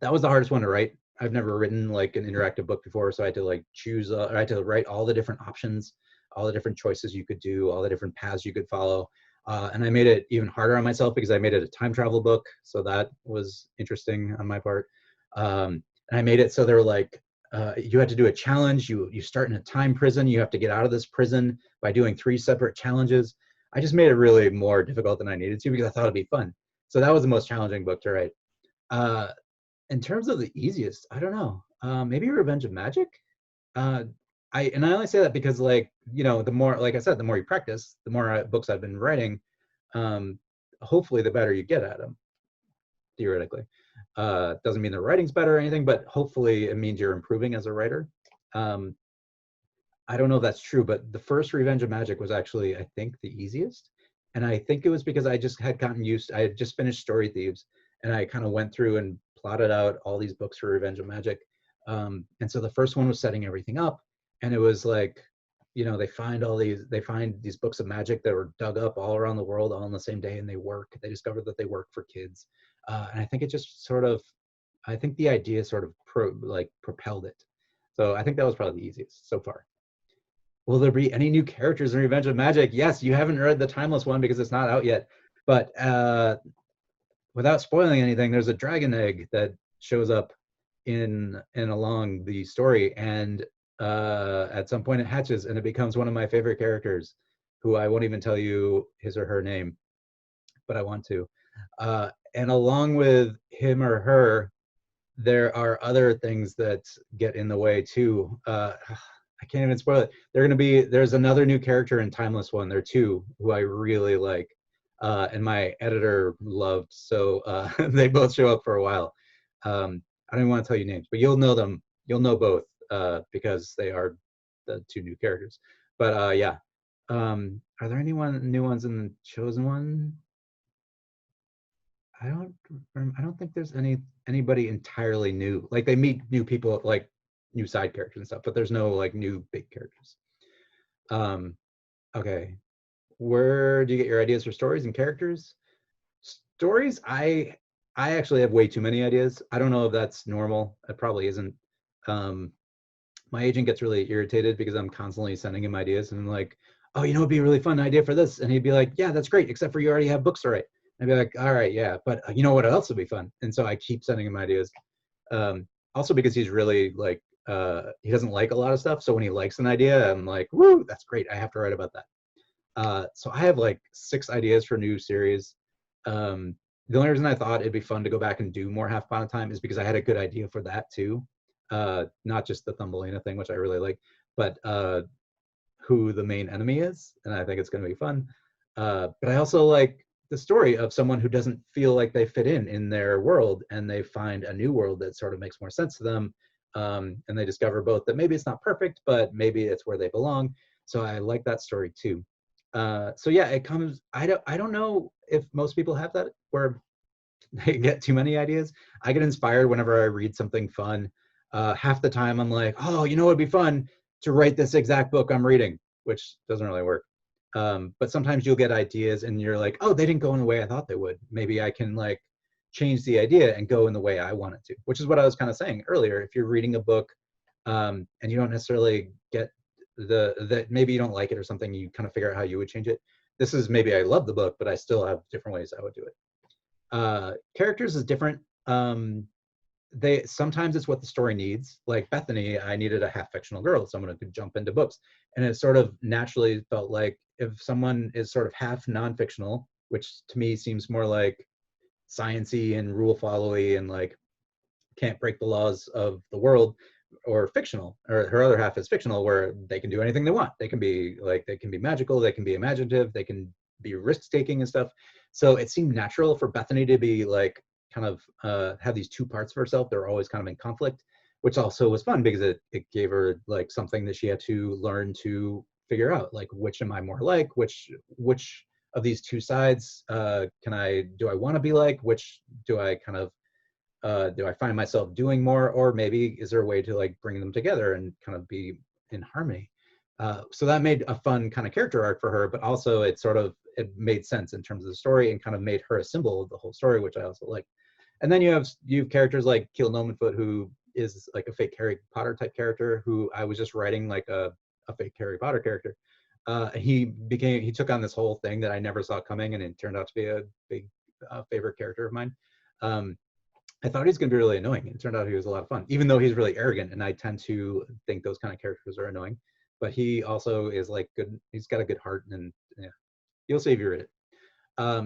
That was the hardest one to write. I've never written like an interactive book before, so I had to like choose, I had to write all the different options, all the different choices you could do, all the different paths you could follow. And I made it even harder on myself because I made it a time travel book. So that was interesting on my part. And I made it so they were like, you had to do a challenge. You start in a time prison. You have to get out of this prison by doing 3 separate challenges. I just made it really more difficult than I needed to because I thought it'd be fun. So that was the most challenging book to write. In terms of the easiest, I don't know. Maybe Revenge of Magic. I only say that because like, you know, the more, like I said, the more you practice, the more books I've been writing, hopefully the better you get at them, theoretically. Doesn't mean the writing's better or anything, but hopefully it means you're improving as a writer. I don't know if that's true, but the first Revenge of Magic was actually, I think, the easiest. And I think it was because I just had gotten used, I had just finished Story Thieves, and I kind of went through and plotted out all these books for Revenge of Magic. And so the first one was setting everything up. And it was like, you know, they find these books of magic that were dug up all around the world all on the same day, and they discovered that they work for kids. And I think it just sort of, I think the idea sort of propelled it. So I think that was probably the easiest so far. Will there be any new characters in Revenge of Magic? Yes, you haven't read the Timeless one because it's not out yet. But without spoiling anything, there's a dragon egg that shows up in along the story, and at some point it hatches and it becomes one of my favorite characters, who I won't even tell you his or her name, but I want to. And along with him or her, there are other things that get in the way too. I can't even spoil it. There's another new character in Timeless one. There are 2 who I really like, and my editor loved. So they both show up for a while. I don't even want to tell you names, but you'll know them. You'll know both because they are the 2 new characters. But yeah, are there any new ones in the Chosen One? I don't think there's anybody entirely new. Like they meet new people, like new side characters and stuff, but there's no like new big characters. Okay, where do you get your ideas for stories and characters? Stories, I actually have way too many ideas. I don't know if that's normal. It probably isn't. My agent gets really irritated because I'm constantly sending him ideas, and I'm like, oh, you know, it'd be a really fun idea for this. And he'd be like, yeah, that's great, except for you already have books to write. I'd be like, all right, yeah, but you know what else would be fun? And so I keep sending him ideas. Also because he's really like, he doesn't like a lot of stuff. So when he likes an idea, I'm like, woo, that's great. I have to write about that. So I have like 6 ideas for new series. The only reason I thought it'd be fun to go back and do more Half Upon a Time is because I had a good idea for that too. Not just the Thumbelina thing, which I really like, but who the main enemy is. And I think it's going to be fun. But I also like the story of someone who doesn't feel like they fit in their world, and they find a new world that sort of makes more sense to them. And they discover both that maybe it's not perfect, but maybe it's where they belong. So I like that story too. So yeah, it comes, I don't know if most people have that where they get too many ideas. I get inspired whenever I read something fun. Half the time I'm like, oh, you know, it'd be fun to write this exact book I'm reading, which doesn't really work. But sometimes you'll get ideas and you're like, oh, they didn't go in the way I thought they would. Maybe I can like change the idea and go in the way I want it to, which is what I was kind of saying earlier. If you're reading a book and you don't necessarily get that maybe you don't like it or something, you kind of figure out how you would change it. This is maybe I love the book, but I still have different ways I would do it. Characters is different. They sometimes it's what the story needs. Like Bethany, I needed a half fictional girl, someone who could jump into books, and it sort of naturally felt like if someone is sort of half non-fictional, which to me seems more like sciency and rule followy and like can't break the laws of the world, or fictional, or her other half is fictional where they can do anything they want. They can be like, they can be magical, they can be imaginative, they can be risk taking and stuff. So it seemed natural for Bethany to be like kind of have these two parts of herself. They're always kind of in conflict, which also was fun because it gave her like something that she had to learn to figure out, like which am I more like, which of these two sides do I want to be like, which do I kind of do I find myself doing more, or maybe is there a way to like bring them together and kind of be in harmony? So that made a fun kind of character arc for her, but also it made sense in terms of the story and kind of made her a symbol of the whole story, which I also like. And then you have characters like Keel Nomanfoot, who is like a fake Harry Potter type character, who I was just writing like a fake Harry Potter character. He took on this whole thing that I never saw coming, and it turned out to be a big favorite character of mine. I thought he was going to be really annoying. It turned out he was a lot of fun, even though he's really arrogant, and I tend to think those kind of characters are annoying. But he also is like good. He's got a good heart, and yeah, you'll see if you read it.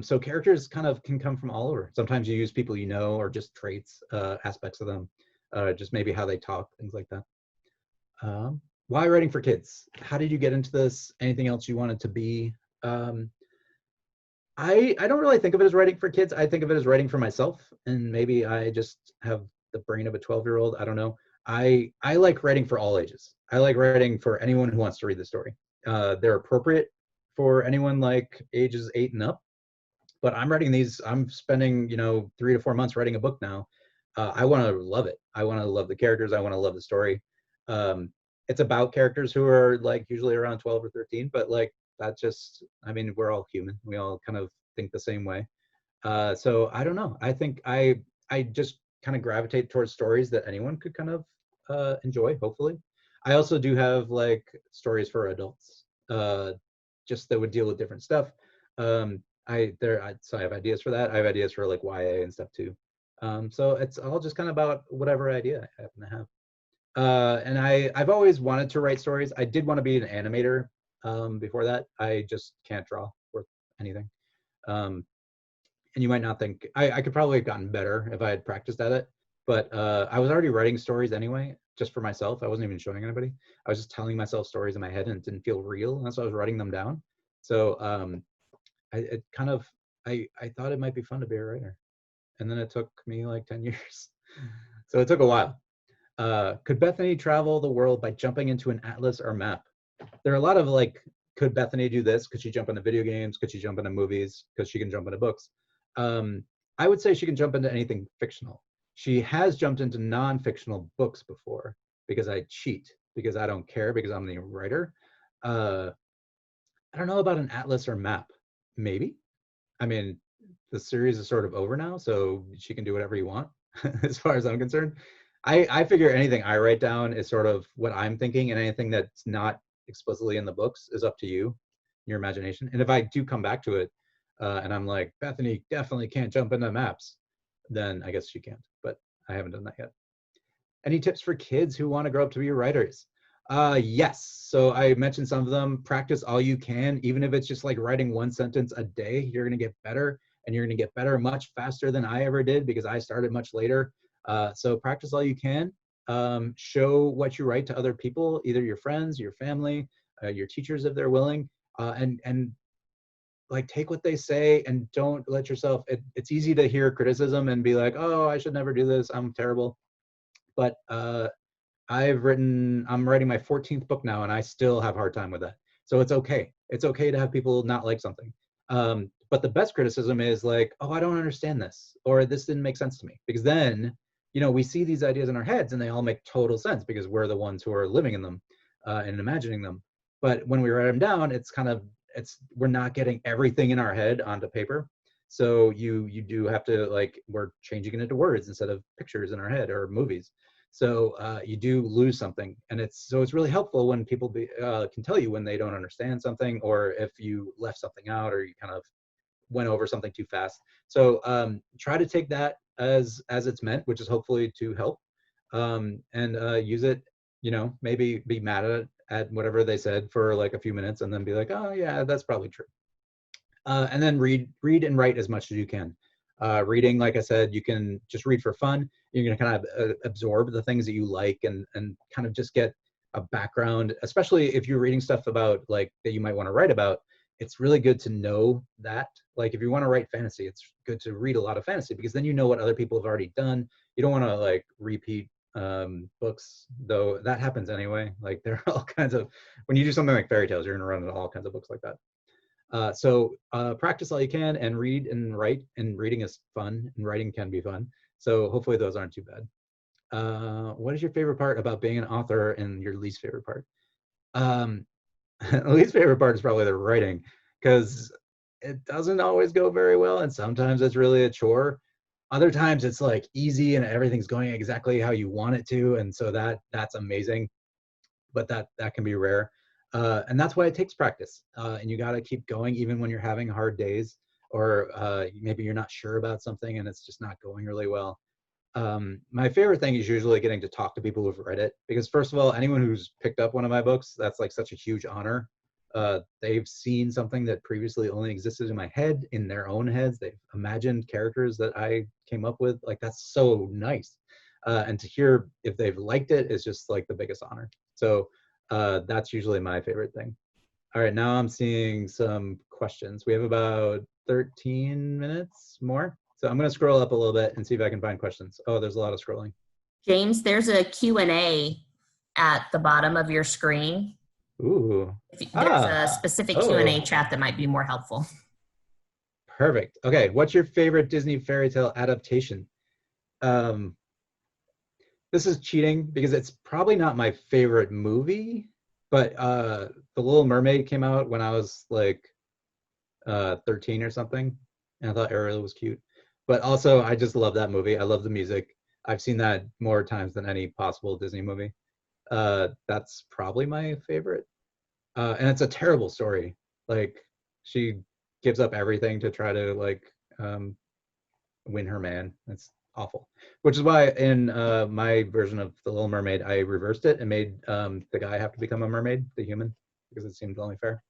So characters kind of can come from all over. Sometimes you use people you know, or just traits, aspects of them, just maybe how they talk, things like that. Why writing for kids? How did you get into this? Anything else you wanted to be? I don't really think of it as writing for kids. I think of it as writing for myself, and maybe I just have the brain of a 12-year-old. I don't know. I like writing for all ages. I like writing for anyone who wants to read the story. They're appropriate for anyone like ages 8 and up. But I'm writing these. I'm spending 3 to 4 months writing a book now. I want to love it. I want to love the characters. I want to love the story. It's about characters who are like usually around 12 or 13, but like that just, I mean, we're all human. We all kind of think the same way. So I don't know. I think I just kind of gravitate towards stories that anyone could kind of enjoy, hopefully. I also do have like stories for adults, just that would deal with different stuff. So I have ideas for that. I have ideas for like YA and stuff too. So it's all just kind of about whatever idea I happen to have. And I've always wanted to write stories. I did want to be an animator before that. I just can't draw worth anything. And you might not think, I could probably have gotten better if I had practiced at it, but I was already writing stories anyway, just for myself. I wasn't even showing anybody. I was just telling myself stories in my head, and it didn't feel real. And that's why I was writing them down. So I thought it might be fun to be a writer. And then it took me like 10 years. So it took a while. Could Bethany travel the world by jumping into an atlas or map? There are a lot of like, could Bethany do this? Could she jump into video games? Could she jump into movies? Because she can jump into books. I would say she can jump into anything fictional. She has jumped into non-fictional books before because I cheat, because I don't care, because I'm the writer. I don't know about an atlas or map. Maybe. I mean, the series is sort of over now, so she can do whatever you want, as far as I'm concerned. I figure anything I write down is sort of what I'm thinking, and anything that's not explicitly in the books is up to you, your imagination. And if I do come back to it, and I'm like, Bethany definitely can't jump into maps, then I guess she can't, but I haven't done that yet. Any tips for kids who want to grow up to be writers? Yes. So I mentioned some of them. Practice all you can, even if it's just like writing one sentence a day. You're going to get better, and you're going to get better much faster than I ever did because I started much later. So practice all you can. Show what you write to other people, either your friends, your family, your teachers if they're willing, and like take what they say and don't let yourself. It's easy to hear criticism and be like, oh, I should never do this. I'm terrible. But I'm writing my 14th book now, and I still have a hard time with that. So it's okay. It's okay to have people not like something. But the best criticism is like, oh, I don't understand this, or this didn't make sense to me. Because then, we see these ideas in our heads and they all make total sense because we're the ones who are living in them and imagining them. But when we write them down, we're not getting everything in our head onto paper. So you do have to, like, we're changing it into words instead of pictures in our head or movies. So you do lose something, and it's really helpful when people can tell you when they don't understand something, or if you left something out, or you kind of went over something too fast. So try to take that as it's meant, which is hopefully to help, and use it. Maybe be mad at whatever they said for like a few minutes, and then be like, oh yeah, that's probably true. And then read and write as much as you can. Reading, like I said, you can just read for fun. You're going to kind of absorb the things that you like, and kind of just get a background, especially if you're reading stuff about like that you might want to write about. It's really good to know that. Like if you want to write fantasy, it's good to read a lot of fantasy, because then you know what other people have already done. You don't want to like repeat books, though that happens anyway. Like there are all kinds of, when you do something like fairy tales, you're going to run into all kinds of books like that. So practice all you can, and read and write, and reading is fun and writing can be fun. So hopefully those aren't too bad. What is your favorite part about being an author, and your least favorite part? The least favorite part is probably the writing, because it doesn't always go very well, and sometimes it's really a chore. Other times it's like easy and everything's going exactly how you want it to, and so that's amazing. But that can be rare. And that's why it takes practice. And you got to keep going even when you're having hard days, or maybe you're not sure about something and it's just not going really well. My favorite thing is usually getting to talk to people who've read it, because first of all, anyone who's picked up one of my books, that's like such a huge honor. They've seen something that previously only existed in my head, in their own heads. They've imagined characters that I came up with. Like, that's so nice. And to hear if they've liked it is just like the biggest honor. So that's usually my favorite thing. All right, now I'm seeing some questions. We have about 13 minutes more. So I'm going to scroll up a little bit and see if I can find questions. Oh, there's a lot of scrolling.
James, there's a Q&A at the bottom of your screen.
Ooh.
There's a specific Q&A chat that might be more helpful.
Perfect. Okay, what's your favorite Disney fairy tale adaptation? This is cheating because it's probably not my favorite movie, but The Little Mermaid came out when I was like 13 or something, and I thought Ariel was cute. But also, I just love that movie. I love the music. I've seen that more times than any possible Disney movie. That's probably my favorite. And it's a terrible story. Like, she gives up everything to try to like win her man. It's awful. Which is why in my version of The Little Mermaid, I reversed it and made the guy have to become a mermaid, the human, because it seemed only fair.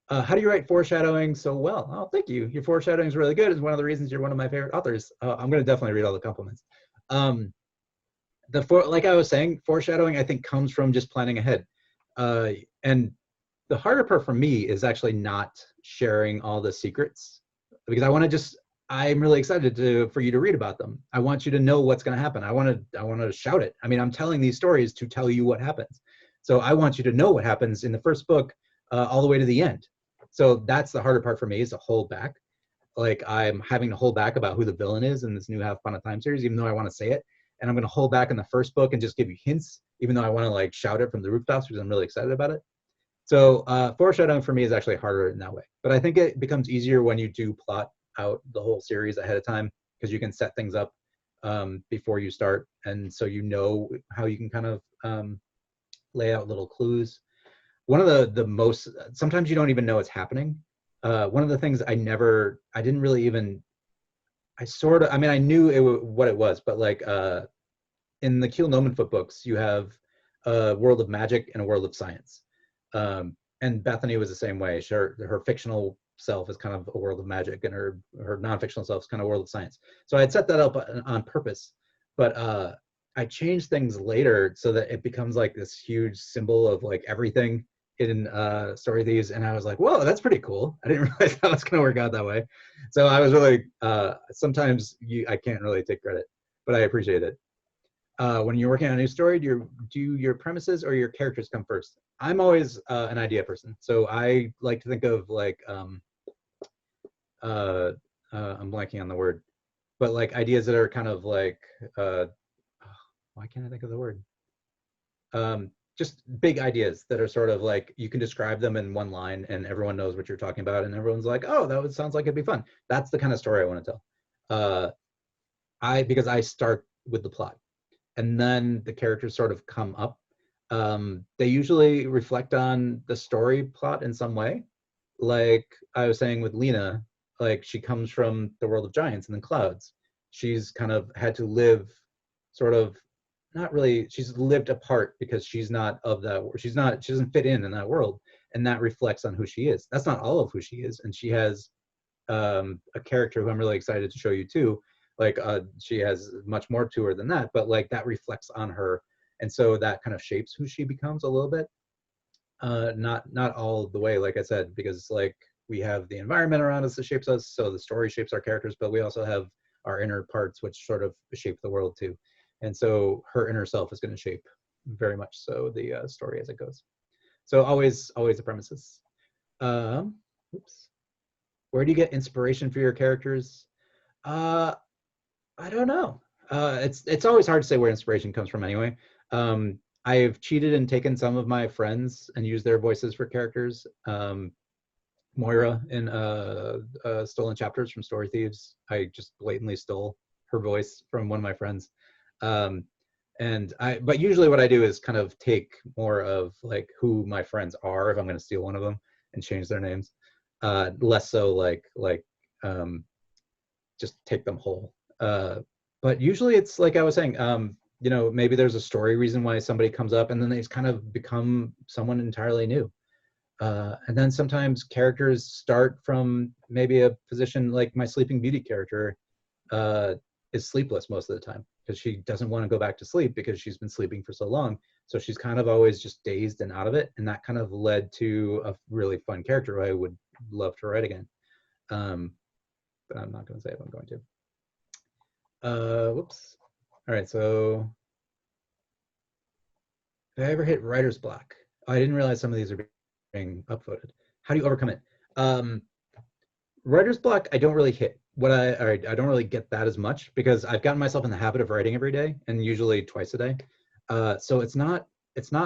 How do you write foreshadowing so well? Oh, thank you. Your foreshadowing is really good. It's one of the reasons you're one of my favorite authors. I'm going to definitely read all the compliments. Like I was saying, foreshadowing I think comes from just planning ahead. And the harder part for me is actually not sharing all the secrets, because I'm really excited for you to read about them. I want you to know what's going to happen. I want to shout it. I mean, I'm telling these stories to tell you what happens. So I want you to know what happens in the first book all the way to the end. So that's the harder part for me, is to hold back. Like, I'm having to hold back about who the villain is in this new Half Upon a Time series, even though I want to say it. And I'm going to hold back in the first book and just give you hints, even though I want to like shout it from the rooftops because I'm really excited about it. So foreshadowing for me is actually harder in that way. But I think it becomes easier when you do plot out the whole series ahead of time, because you can set things up before you start. And so you know how you can kind of lay out little clues. One of the most, sometimes you don't even know it's happening. One of the things I didn't really even, I mean, I knew what it was, but like in the Keel Nomenfoot books, you have a world of magic and a world of science. And Bethany was the same way. Her fictional self is kind of a world of magic, and her non-fictional self is kind of a world of science. So I had set that up on purpose, but I changed things later so that it becomes like this huge symbol of like everything in Story Thieves, and I was like, whoa, that's pretty cool. I didn't realize how it's going to work out that way. So I was really, sometimes I can't really take credit, but I appreciate it. When you're working on a new story, do your premises or your characters come first? I'm always an idea person, so I like to think of like I'm blanking on the word, but like ideas that are kind of like why can't I think of the word? Just big ideas that are sort of like you can describe them in one line and everyone knows what you're talking about, and everyone's like, oh, sounds like it'd be fun. That's the kind of story I want to tell. Because I start with the plot. and then the characters sort of come up. They usually reflect on the story plot in some way. Like I was saying with Lena, like she comes from the world of giants and then clouds. She's kind of had to live sort of, not really, she's lived apart because she's not of that, she doesn't fit in that world. And that reflects on who she is. That's not all of who she is. And she has a character who I'm really excited to show you too. Like she has much more to her than that, but like that reflects on her. And so that kind of shapes who she becomes a little bit. Not all the way, like I said, because like we have the environment around us that shapes us, so the story shapes our characters, but we also have our inner parts which sort of shape the world too. And so her inner self is going to shape very much so the story as it goes. So always the premises. Oops. Where do you get inspiration for your characters? I don't know. It's always hard to say where inspiration comes from anyway. I've cheated and taken some of my friends and used their voices for characters. Moira in Stolen Chapters from Story Thieves, I just blatantly stole her voice from one of my friends. But usually what I do is kind of take more of like who my friends are if I'm going to steal one of them and change their names. Less so like just take them whole. But usually it's like I was saying, you know, maybe there's a story reason why somebody comes up and then they kind of become someone entirely new. And then sometimes characters start from maybe a position, like my Sleeping Beauty character is sleepless most of the time because she doesn't want to go back to sleep because she's been sleeping for so long. So she's kind of always just dazed and out of it. And that kind of led to a really fun character who I would love to write again. But I'm not going to say if I'm going to. Whoops. All right, so did I ever hit writer's block? Oh, I didn't realize some of these are being upvoted. How do you overcome it? Writer's block, I don't really hit. I don't really get that as much because I've gotten myself in the habit of writing every day and usually twice a day. So it's not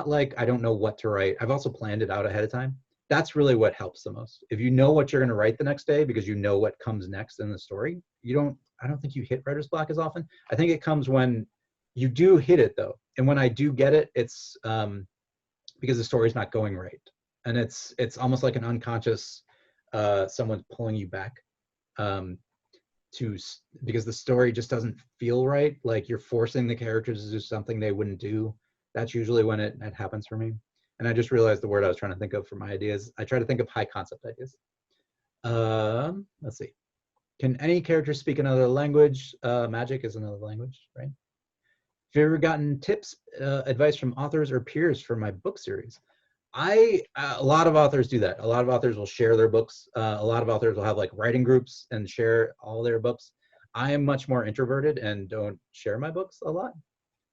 like I don't know what to write. I've also planned it out ahead of time. That's really what helps the most. If you know what you're going to write the next day because you know what comes next in the story, I don't think you hit writer's block as often. I think it comes when you do hit it though. And when I do get it, it's because the story's not going right. And it's almost like an unconscious, someone's pulling you back because the story just doesn't feel right. Like you're forcing the characters to do something they wouldn't do. That's usually when it happens for me. And I just realized the word I was trying to think of for my ideas. I try to think of high concept ideas. Let's see. Can any character speak another language? Magic is another language, right? Have you ever gotten tips, advice from authors or peers for my book series? A lot of authors do that. A lot of authors will share their books. A lot of authors will have like writing groups and share all their books. I am much more introverted and don't share my books a lot.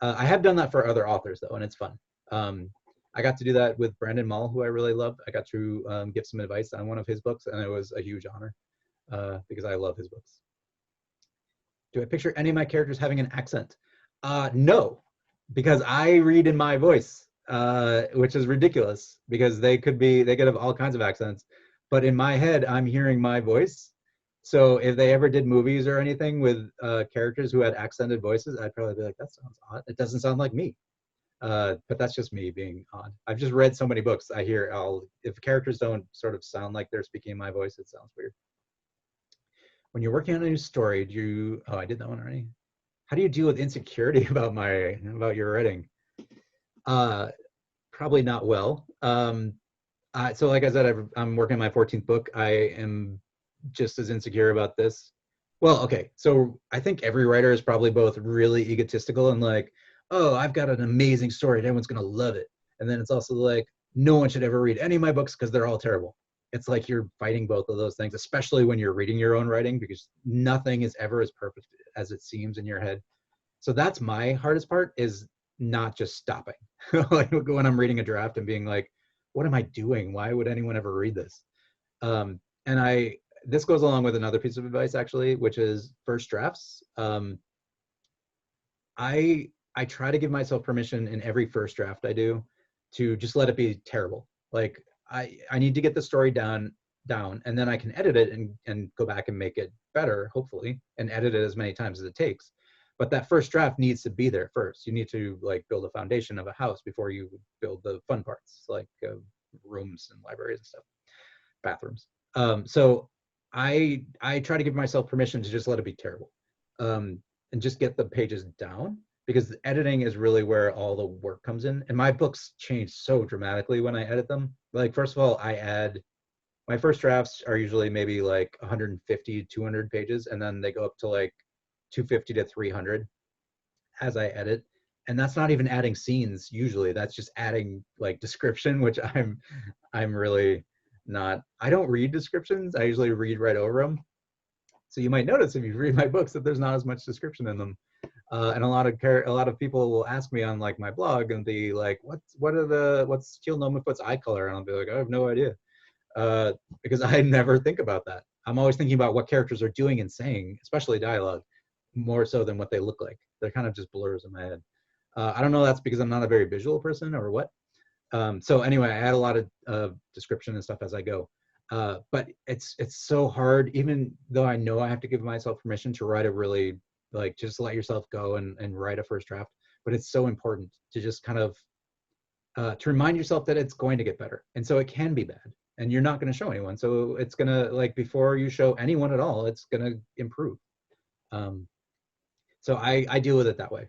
I have done that for other authors though, and it's fun. I got to do that with Brandon Mull, who I really love. I got to give some advice on one of his books, and it was a huge honor because I love his books. Do I picture any of my characters having an accent? No, because I read in my voice, which is ridiculous because they could have all kinds of accents. But in my head, I'm hearing my voice. So if they ever did movies or anything with characters who had accented voices, I'd probably be like, that sounds odd. It doesn't sound like me. But that's just me being odd. I've just read so many books. I hear if characters don't sort of sound like they're speaking in my voice, it sounds weird. When you're working on a new story, I did that one already. How do you deal with insecurity about your writing? Probably not well. So like I said, I'm working on my 14th book. I am just as insecure about this. Well, okay. So I think every writer is probably both really egotistical and like, oh, I've got an amazing story and everyone's going to love it. And then it's also like, no one should ever read any of my books because they're all terrible. It's like you're fighting both of those things, especially when you're reading your own writing, because nothing is ever as perfect as it seems in your head. So that's my hardest part, is not just stopping. Like when I'm reading a draft and being like, what am I doing? Why would anyone ever read this? This goes along with another piece of advice actually, which is first drafts. I try to give myself permission in every first draft I do to just let it be terrible. Like I need to get the story down, and then I can edit it and go back and make it better, hopefully, and edit it as many times as it takes. But that first draft needs to be there first. You need to like build a foundation of a house before you build the fun parts, like rooms and libraries and stuff, bathrooms. So I try to give myself permission to just let it be terrible, and just get the pages down, because the editing is really where all the work comes in. And my books change so dramatically when I edit them. Like, first of all, my first drafts are usually maybe like 150, 200 pages, and then they go up to like 250 to 300 as I edit. And that's not even adding scenes usually. That's just adding like description, which I'm really not. I don't read descriptions. I usually read right over them. So you might notice if you read my books that there's not as much description in them. And a lot of people will ask me on like my blog and be like, what's Teal Nomafoot's eye color? And I'll be like, I have no idea, because I never think about that. I'm always thinking about what characters are doing and saying, especially dialogue, more so than what they look like. They're kind of just blurs in my head. I don't know if that's because I'm not a very visual person or what. So anyway, I add a lot of description and stuff as I go. But it's so hard, even though I know I have to give myself permission to write a really, like, just let yourself go and write a first draft. But it's so important to just kind of to remind yourself that it's going to get better. And so it can be bad, and you're not going to show anyone. So it's going to, like, before you show anyone at all, it's going to improve. So I deal with it that way.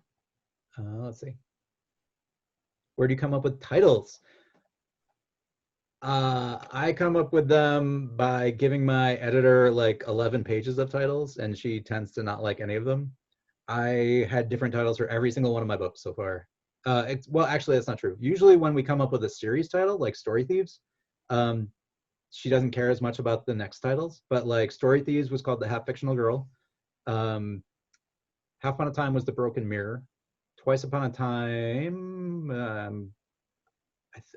Let's see. Where do you come up with titles? I come up with them by giving my editor like 11 pages of titles, and she tends to not like any of them. I had different titles for every single one of my books so far. Well, actually, that's not true. Usually when we come up with a series title, like Story Thieves, she doesn't care as much about the next titles, but like Story Thieves was called The Half Fictional Girl. Half Upon a Time was The Broken Mirror. Twice Upon a Time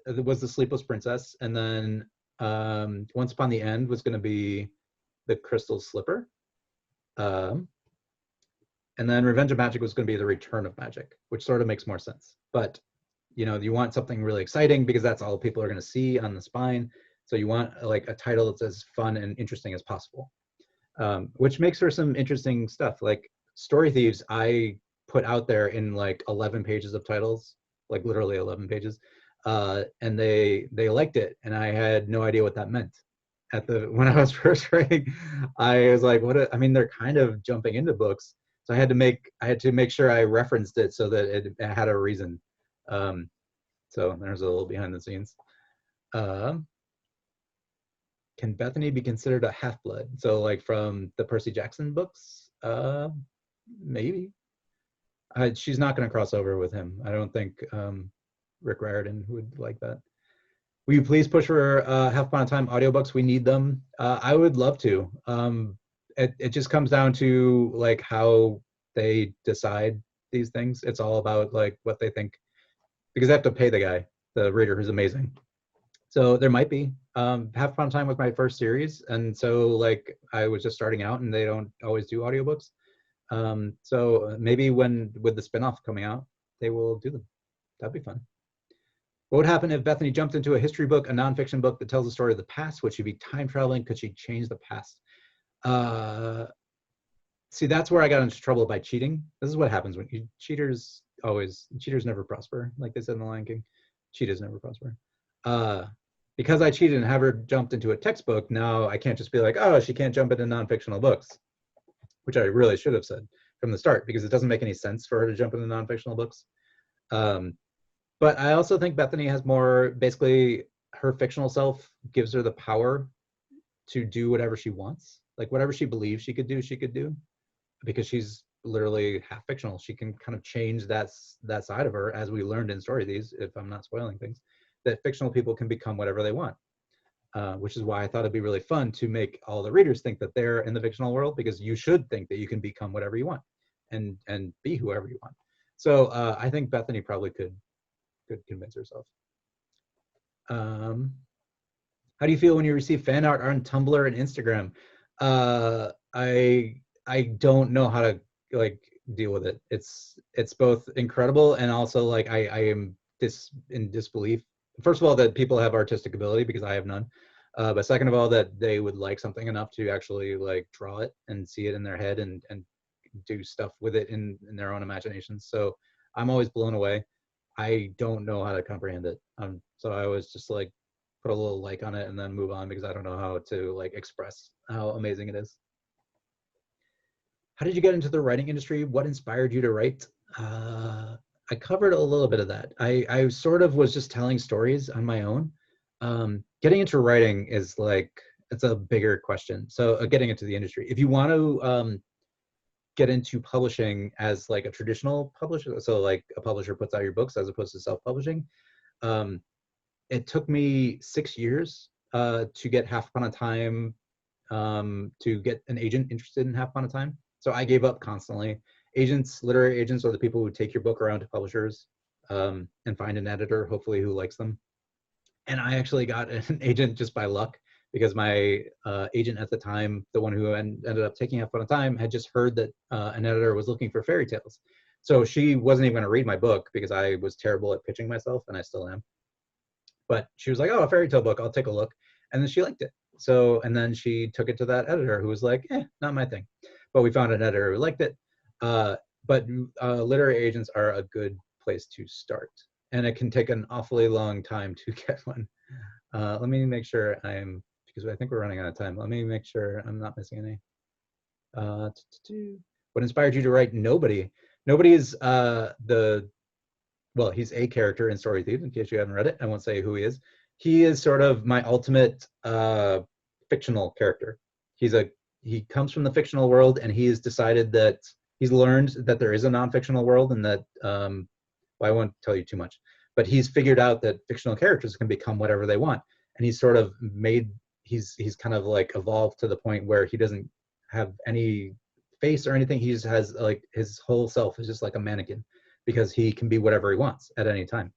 it was The Sleepless Princess. And then Once Upon the End was going to be The Crystal Slipper. And then Revenge of Magic was going to be The Return of Magic, which sort of makes more sense. But, you know, you want something really exciting because that's all people are going to see on the spine. So you want like a title that's as fun and interesting as possible, which makes for some interesting stuff. Like Story Thieves, I put out there in like 11 pages of titles, like literally 11 pages. And they liked it, and I had no idea what that meant. When I was first writing, I was like, I mean, they're kind of jumping into books. So I had to make sure I referenced it so that it had a reason. So there's a little behind the scenes. Can Bethany be considered a half-blood? So like from the Percy Jackson books? Maybe. She's not going to cross over with him. I don't think Rick Riordan would like that. Will you please push for Half Upon a Time audiobooks? We need them. I would love to. It just comes down to like how they decide these things. It's all about like what they think, because they have to pay the guy, the reader, who's amazing. So there might be. Half Upon a Time was my first series, and so like I was just starting out, and they don't always do audiobooks. So maybe with the spinoff coming out, they will do them. That'd be fun. What would happen if Bethany jumped into a history book, a nonfiction book that tells the story of the past? Would she be time traveling? Could she change the past? See, that's where I got into trouble by cheating. This is what happens when cheaters never prosper. Like they said in The Lion King, cheaters never prosper. Because I cheated and have her jumped into a textbook, now I can't just be like, oh, she can't jump into non-fictional books, which I really should have said from the start, because it doesn't make any sense for her to jump into non-fictional books. But I also think Bethany has more, basically her fictional self gives her the power to do whatever she wants. Like whatever she believes she could do, because she's literally half fictional. She can kind of change that side of her, as we learned in Story Thieves, if I'm not spoiling things, that fictional people can become whatever they want. Which is why I thought it'd be really fun to make all the readers think that they're in the fictional world, because you should think that you can become whatever you want and be whoever you want. So I think Bethany probably could convince herself. How do you feel when you receive fan art on Tumblr and Instagram? I don't know how to like deal with it. It's both incredible and also like I am in disbelief. First of all, that people have artistic ability, because I have none. But second of all, that they would like something enough to actually like draw it and see it in their head and do stuff with it in their own imaginations. So I'm always blown away. I don't know how to comprehend it. So I always just like put a little like on it and then move on because I don't know how to like express how amazing it is. How did you get into the writing industry? What inspired you to write? I covered a little bit of that. I sort of was just telling stories on my own. Getting into writing is like, it's a bigger question. So getting into the industry, if you want to get into publishing as like a traditional publisher, so like a publisher puts out your books as opposed to self-publishing, it took me 6 years to get Half Upon a Time, to get an agent interested in Half Upon a Time. So I gave up constantly. Agents, literary agents, are the people who take your book around to publishers and find an editor, hopefully, who likes them. And I actually got an agent just by luck because my agent at the time, the one who ended up taking Half Upon a Time, had just heard that an editor was looking for fairy tales. So she wasn't even going to read my book because I was terrible at pitching myself, and I still am. But she was like, oh, a fairy tale book, I'll take a look. And then she liked it. So, and then she took it to that editor who was like, not my thing. But we found an editor who liked it. But literary agents are a good place to start. And it can take an awfully long time to get one. Let me make sure because I think we're running out of time. Let me make sure I'm not missing any. What inspired you to write? Nobody. Nobody is well, he's a character in Story Thieves, in case you haven't read it. I won't say who he is. He is sort of my ultimate fictional character. He comes from the fictional world, and he's decided that he's learned that there is a non-fictional world, and that well, I won't tell you too much, but he's figured out that fictional characters can become whatever they want, and he's sort of he's kind of like evolved to the point where he doesn't have any face or anything. He just has like his whole self is just like a mannequin, because he can be whatever he wants at any time.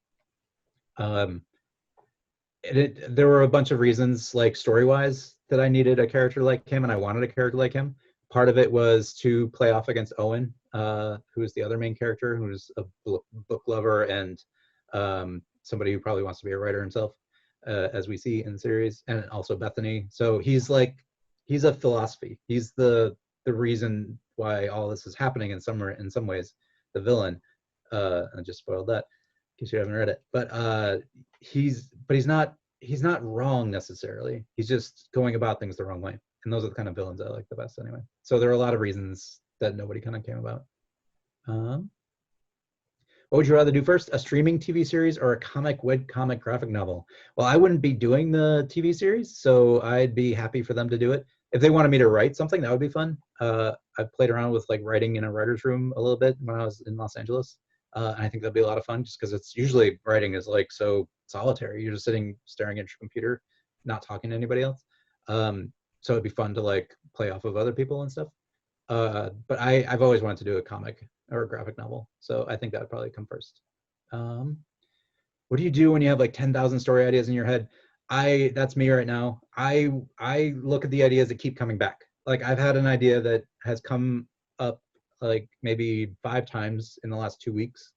There were a bunch of reasons, like story-wise, that I needed a character like him, and I wanted a character like him. Part of it was to play off against Owen, who is the other main character, who's a book lover and somebody who probably wants to be a writer himself, as we see in the series, and also Bethany. So he's a philosophy. He's the reason why all this is happening in some ways, the villain. I just spoiled that in case you haven't read it. But he's not wrong necessarily. He's just going about things the wrong way. And those are the kind of villains I like the best anyway. So there are a lot of reasons that nobody kind of came about. What would you rather do first, a streaming TV series or a webcomic graphic novel? Well, I wouldn't be doing the TV series, so I'd be happy for them to do it. If they wanted me to write something, that would be fun. I've played around with like writing in a writer's room a little bit when I was in Los Angeles. And I think that'd be a lot of fun, just because it's usually writing is like so solitary. You're just sitting staring at your computer, not talking to anybody else. So it'd be fun to like play off of other people and stuff. But I've always wanted to do a comic or a graphic novel, so I think that would probably come first. What do you do when you have like 10,000 story ideas in your head? That's me right now. I look at the ideas that keep coming back. Like I've had an idea that has come up like maybe 5 times in the last 2 weeks.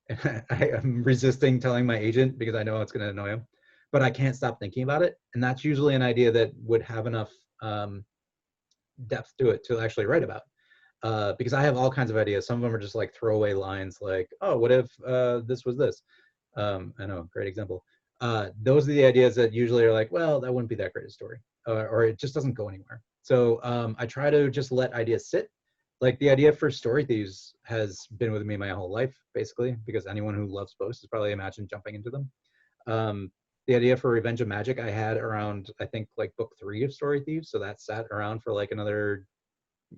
And I am resisting telling my agent because I know it's going to annoy him, but I can't stop thinking about it. And that's usually an idea that would have enough depth to it to actually write about. Because I have all kinds of ideas. Some of them are just like throwaway lines like, oh, what if this was this? I know, great example. Those are the ideas that usually are like, well, that wouldn't be that great a story, or it just doesn't go anywhere. So I try to just let ideas sit. Like the idea for Story Thieves has been with me my whole life, basically, because anyone who loves boats has probably imagined jumping into them. The idea for Revenge of Magic I had around, I think, like book 3 of Story Thieves. So that sat around for like another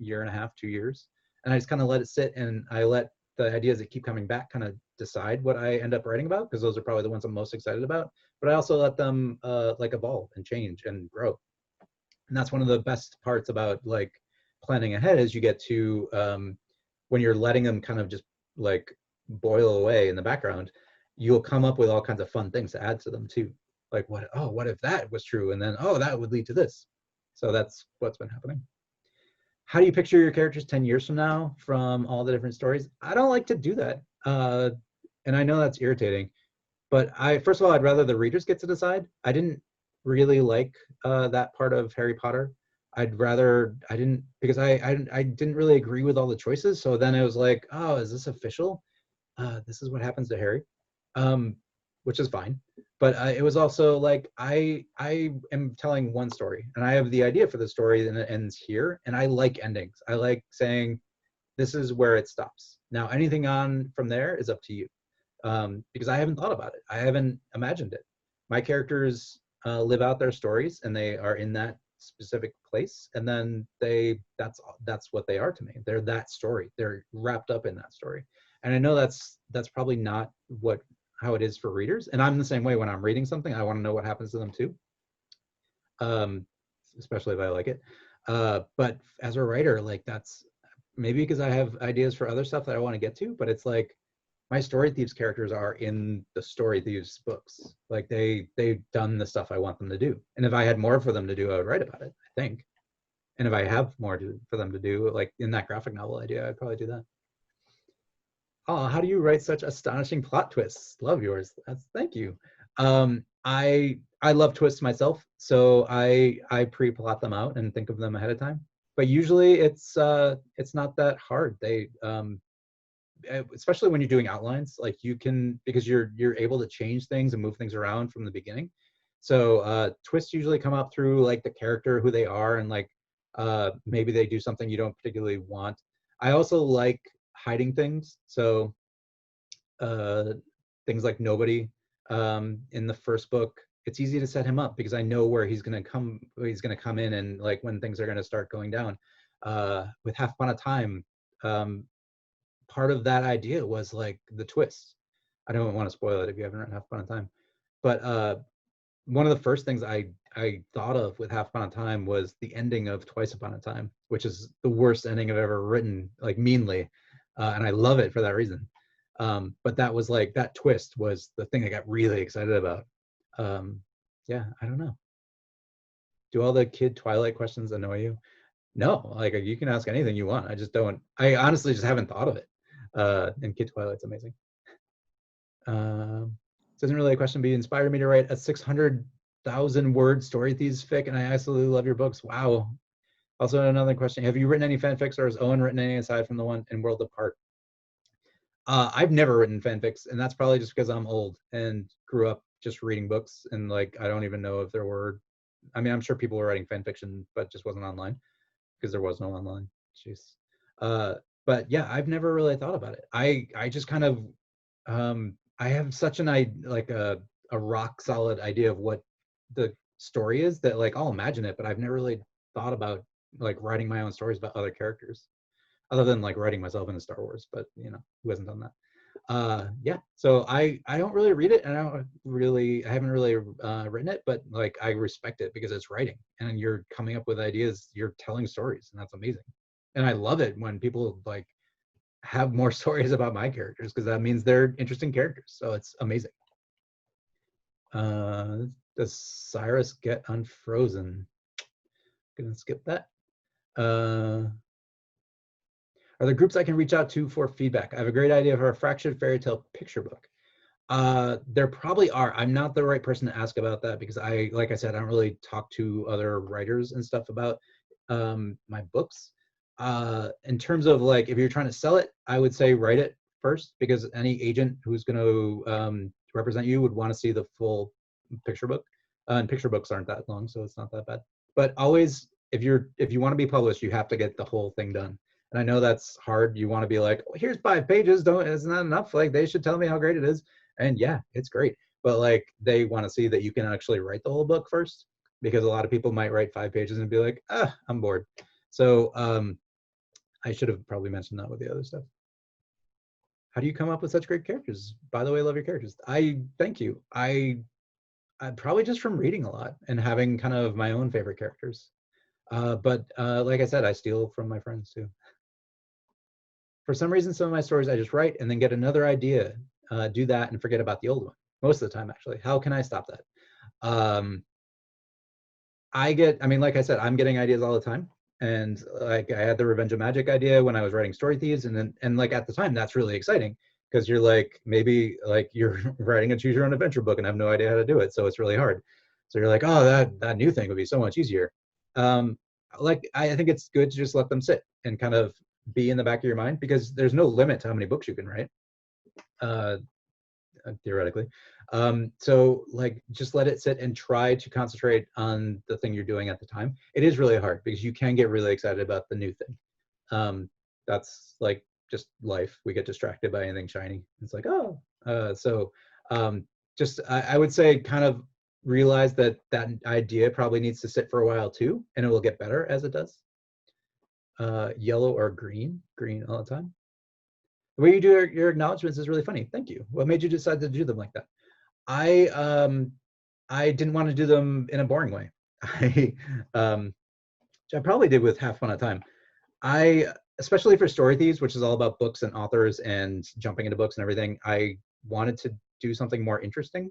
1.5 to 2 years. And I just kind of let it sit, and I let the ideas that keep coming back kind of decide what I end up writing about, because those are probably the ones I'm most excited about. But I also let them like evolve and change and grow. And that's one of the best parts about like planning ahead, is you get to, when you're letting them kind of just like boil away in the background, you'll come up with all kinds of fun things to add to them too. Like what if that was true? And then, oh, that would lead to this. So that's what's been happening. How do you picture your characters 10 years from now from all the different stories? I don't like to do that. And I know that's irritating, but first of all, I'd rather the readers get to decide. I didn't really like that part of Harry Potter. I'd rather, I didn't, because I didn't really agree with all the choices. So then it was like, oh, is this official? This is what happens to Harry, um, which is fine. But it was also like, I am telling one story and I have the idea for the story and it ends here. And I like endings. I like saying, this is where it stops. Now, anything on from there is up to you, because I haven't thought about it. I haven't imagined it. My characters live out their stories, and they are in that specific place, and then that's what they are to me. They're that story. They're wrapped up in that story, and I know that's probably not what how it is for readers. And I'm the same way when I'm reading something. I want to know what happens to them too, um, especially if I like it. But as a writer, like that's maybe because I have ideas for other stuff that I want to get to, but it's like my Story Thieves characters are in the Story Thieves books. Like they've done the stuff I want them to do. And if I had more for them to do, I would write about it, I think. And if I have more for them to do, like in that graphic novel idea, I'd probably do that. Oh, how do you write such astonishing plot twists? Love yours. Thank you. I love twists myself, so I pre-plot them out and think of them ahead of time. But usually it's not that hard. Especially when you're doing outlines, like you can, because you're able to change things and move things around from the beginning. So twists usually come up through like the character, who they are, and like maybe they do something you don't particularly want. I also like hiding things. So uh, things like nobody, in the first book, it's easy to set him up because I know where he's gonna come. He's gonna come in, and like when things are gonna start going down. With Half Upon a Time, um, part of that idea was like the twist. I don't want to spoil it if you haven't read Half Upon a Time, but one of the first things I thought of with Half Upon a Time was the ending of Twice Upon a Time, which is the worst ending I've ever written, like meanly, and I love it for that reason. But that was like that twist was the thing I got really excited about. Yeah, I don't know. Do all the kid Twilight questions annoy you? No, like you can ask anything you want. I just don't. I honestly just haven't thought of it. And Kid Twilight's amazing. Doesn't really a question, but you inspired me to write a 600,000 word Story Thieves fic, and I absolutely love your books. Wow. Also, another question: have you written any fanfics, or has Owen written any aside from the one in World Apart? I've never written fanfics, and that's probably just because I'm old and grew up just reading books, and like I don't even know if there were. I mean, I'm sure people were writing fan fiction, but just wasn't online because there was no online. Jeez. Uh, but yeah, I've never really thought about it. I just kind of I have such an like a rock solid idea of what the story is that like I'll imagine it, but I've never really thought about like writing my own stories about other characters, other than like writing myself into Star Wars. But you know, who hasn't done that? Yeah, so I don't really read it, and I haven't really written it, but like I respect it because it's writing and you're coming up with ideas, you're telling stories, and that's amazing. And I love it when people like have more stories about my characters because that means they're interesting characters, so it's amazing. Does Cyrus get unfrozen? Gonna skip that. Are there groups I can reach out to for feedback? I have a great idea for a fractured fairy tale picture book. There probably are. I'm not the right person to ask about that because like I said, I don't really talk to other writers and stuff about my books. In terms of like, if you're trying to sell it, I would say write it first because any agent who's going to represent you would want to see the full picture book. And picture books aren't that long, so it's not that bad. But always, if you want to be published, you have to get the whole thing done. And I know that's hard. You want to be like, oh, here's 5 pages. Don't, it's not enough. Like they should tell me how great it is. And yeah, it's great. But like they want to see that you can actually write the whole book first, because a lot of people might write 5 pages and be like, I'm bored. So I should have probably mentioned that with the other stuff. How do you come up with such great characters? By the way, I love your characters. I thank you. I probably just from reading a lot and having kind of my own favorite characters. But like I said, I steal from my friends too. For some reason, some of my stories I just write and then get another idea, do that and forget about the old one. Most of the time, actually. How can I stop that? I mean, like I said, I'm getting ideas all the time. And like I had the Revenge of Magic idea when I was writing Story Thieves, and like at the time, that's really exciting because you're like, maybe like you're writing a choose your own adventure book and have no idea how to do it, so it's really hard. So you're like, oh, that new thing would be so much easier. like, I think it's good to just let them sit and kind of be in the back of your mind, because there's no limit to how many books you can write, uh, theoretically. So like, just let it sit and try to concentrate on the thing you're doing at the time. It is really hard because you can get really excited about the new thing. That's like just life. We get distracted by anything shiny. It's like, oh, so just I would say kind of realize that that idea probably needs to sit for a while too, and it will get better as it does. Yellow or green? Green all the time. The way you do your acknowledgments is really funny. Thank you. What made you decide to do them like that? I didn't want to do them in a boring way. I which I probably did with half fun at a time. I, especially for Story Thieves, which is all about books and authors and jumping into books and everything, I wanted to do something more interesting.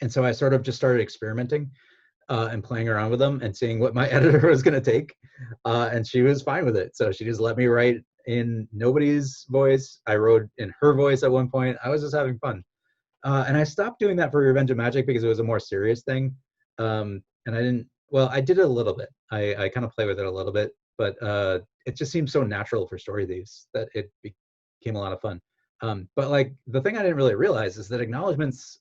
And so I sort of just started experimenting and playing around with them and seeing what my editor was going to take. And she was fine with it. So she just let me write in nobody's voice. I wrote in her voice at one point. I was just having fun. And I stopped doing that for Revenge of Magic because it was a more serious thing. And I didn't, well, I did it a little bit. I kind of play with it a little bit, but it just seemed so natural for Story Thieves that it became a lot of fun. But like, the thing I didn't really realize is that acknowledgements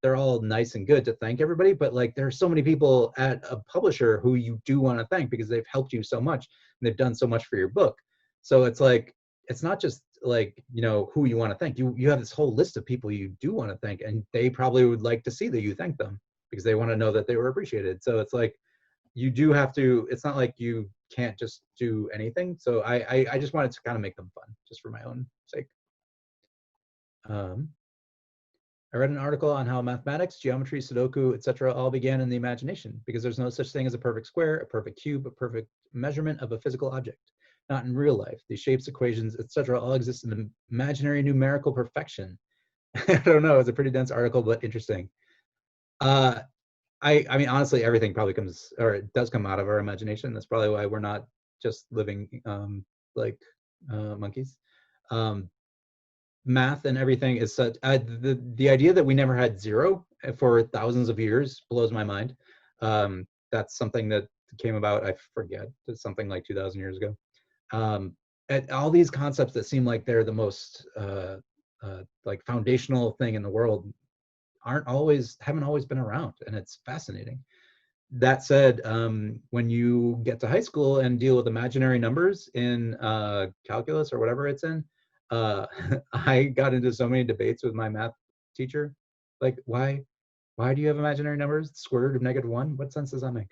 they're all nice and good to thank everybody, but like, there are so many people at a publisher who you do want to thank because they've helped you so much and they've done so much for your book. So it's like, it's not just like, you know, who you want to thank. You have this whole list of people you do want to thank, and they probably would like to see that you thank them because they want to know that they were appreciated. So it's like, you do have to, it's not like you can't just do anything. So I just wanted to kind of make them fun just for my own sake. I read an article on how mathematics, geometry, Sudoku, etc. all began in the imagination because there's no such thing as a perfect square, a perfect cube, a perfect measurement of a physical object. Not in real life. These shapes, equations, etc. all exist in imaginary numerical perfection. I don't know. It's a pretty dense article, but interesting. I mean, honestly, everything probably comes, or it does come out of our imagination. That's probably why we're not just living like monkeys. Math and everything is such, the idea that we never had zero for thousands of years blows my mind. That's something that came about, I forget, something like 2,000 years ago. And all these concepts that seem like they're the most like foundational thing in the world haven't always been around, and it's fascinating. That said, when you get to high school and deal with imaginary numbers in calculus or whatever it's in, I got into so many debates with my math teacher. Like, why do you have imaginary numbers? Square root of -1? What sense does that make?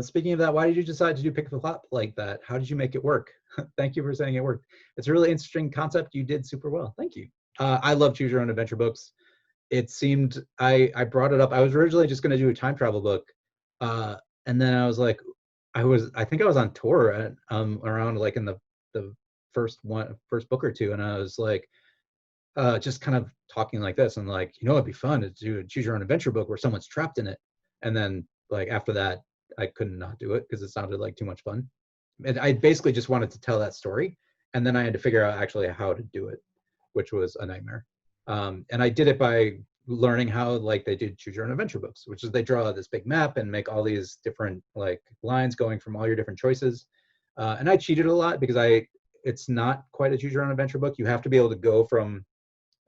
Speaking of that, why did you decide to do pick the plot like that? How did you make it work? Thank you for saying it worked. It's a really interesting concept. You did super well. Thank you. I love choose your own adventure books. It seemed, I brought it up. I was originally just going to do a time travel book. And then I was like, I think I was on tour at, around like in the first book or two. And I was like, just kind of talking like this and like, you know, it'd be fun to do a choose your own adventure book where someone's trapped in it. And then like after that, I couldn't not do it because it sounded like too much fun. And I basically just wanted to tell that story. And then I had to figure out actually how to do it, which was a nightmare. And I did it by learning how like they did choose your own adventure books, which is they draw this big map and make all these different like lines going from all your different choices. And I cheated a lot because it's not quite a choose your own adventure book. You have to be able to go from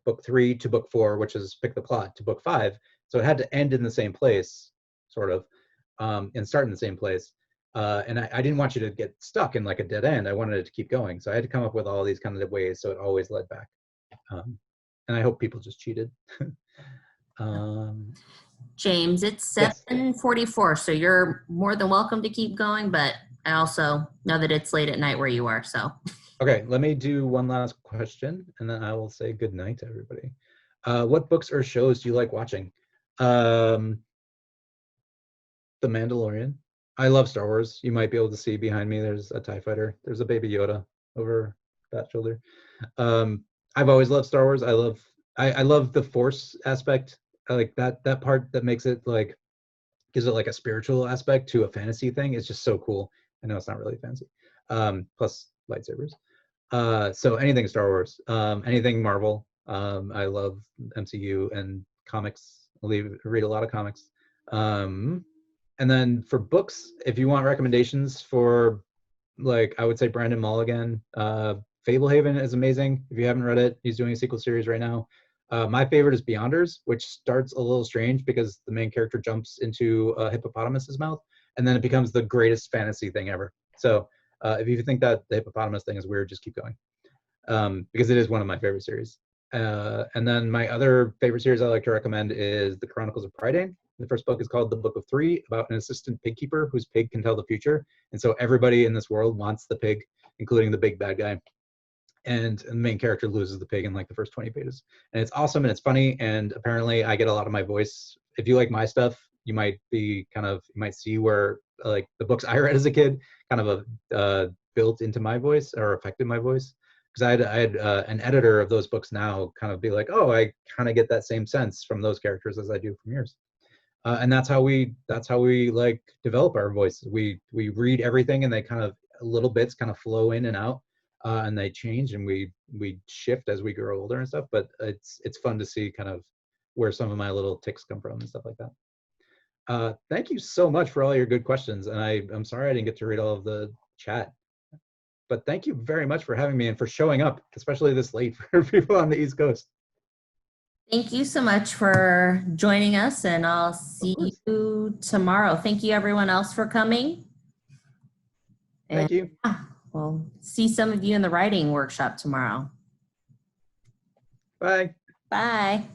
book 3 to book 4, which is pick the plot, to book 5. So it had to end in the same place, sort of, and start in the same place. And I didn't want you to get stuck in like a dead end. I wanted it to keep going. So I had to come up with all these kind of ways so it always led back. And I hope people just cheated.
James, it's
Yes.
7:44, so you're more than welcome to keep going, but I also know that it's late at night where you are, so.
Okay, let me do one last question, and then I will say good night to everybody. What books or shows do you like watching? The Mandalorian. I love Star Wars. You might be able to see behind me, there's a TIE fighter. There's a baby Yoda over that shoulder. I've always loved Star Wars. I love the Force aspect. I like that part that makes it like, gives it like a spiritual aspect to a fantasy thing. It's just so cool. I know it's not really fancy. Plus lightsabers. So anything Star Wars, anything Marvel. I love MCU and comics. I read a lot of comics. And then for books, if you want recommendations for, like, I would say Brandon Mulligan. Fablehaven is amazing. If you haven't read it, he's doing a sequel series right now. My favorite is Beyonders, which starts a little strange because the main character jumps into a hippopotamus's mouth, and then it becomes the greatest fantasy thing ever. So if you think that the hippopotamus thing is weird, just keep going, because it is one of my favorite series. And then my other favorite series I like to recommend is The Chronicles of Prydain. The first book is called The Book of Three, about an assistant pig keeper whose pig can tell the future. And so everybody in this world wants the pig, including the big bad guy. And the main character loses the pig in like the first 20 pages. And it's awesome and it's funny. And apparently I get a lot of my voice. If you like my stuff, you might see where like the books I read as a kid kind of built into my voice or affected my voice. Because I had an editor of those books now kind of be like, oh, I kind of get that same sense from those characters as I do from yours. And that's how we like develop our voice. We read everything, and they kind of little bits kind of flow in and out, and they change, and we shift as we grow older and stuff. But it's fun to see kind of where some of my little ticks come from and stuff like that. Thank you so much for all your good questions, and I'm sorry I didn't get to read all of the chat. But thank you very much for having me and for showing up, especially this late for people on the East Coast.
Thank you so much for joining us, and I'll see you tomorrow. Thank you, everyone else, for coming.
Thank you.
We'll see some of you in the writing workshop tomorrow.
Bye.
Bye.